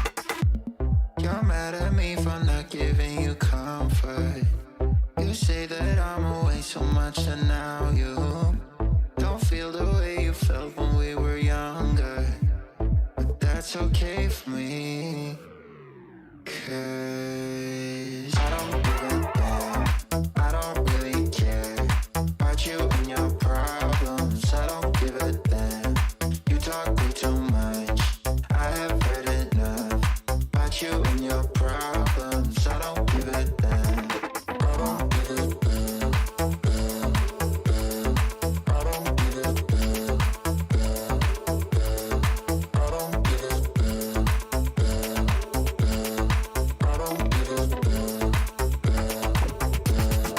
You're mad at me for not giving you comfort. You say that I'm away so much, and now you don't feel the way you felt when we were younger. But that's okay for me, 'cause I don't give a damn. I don't really care about you and your problems. I don't give a damn. You talk way too much. I have heard enough about you and your problems. I don't give a damn. I don't give a damn. Damn, damn. I don't give a damn. Damn, damn. I don't give a damn. Damn, damn.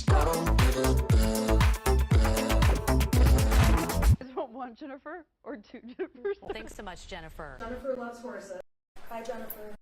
I don't give a damn. Is it one Jennifer or two Jennifers? Thanks so much, Jennifer. Jennifer loves horses. Bye, Jennifer.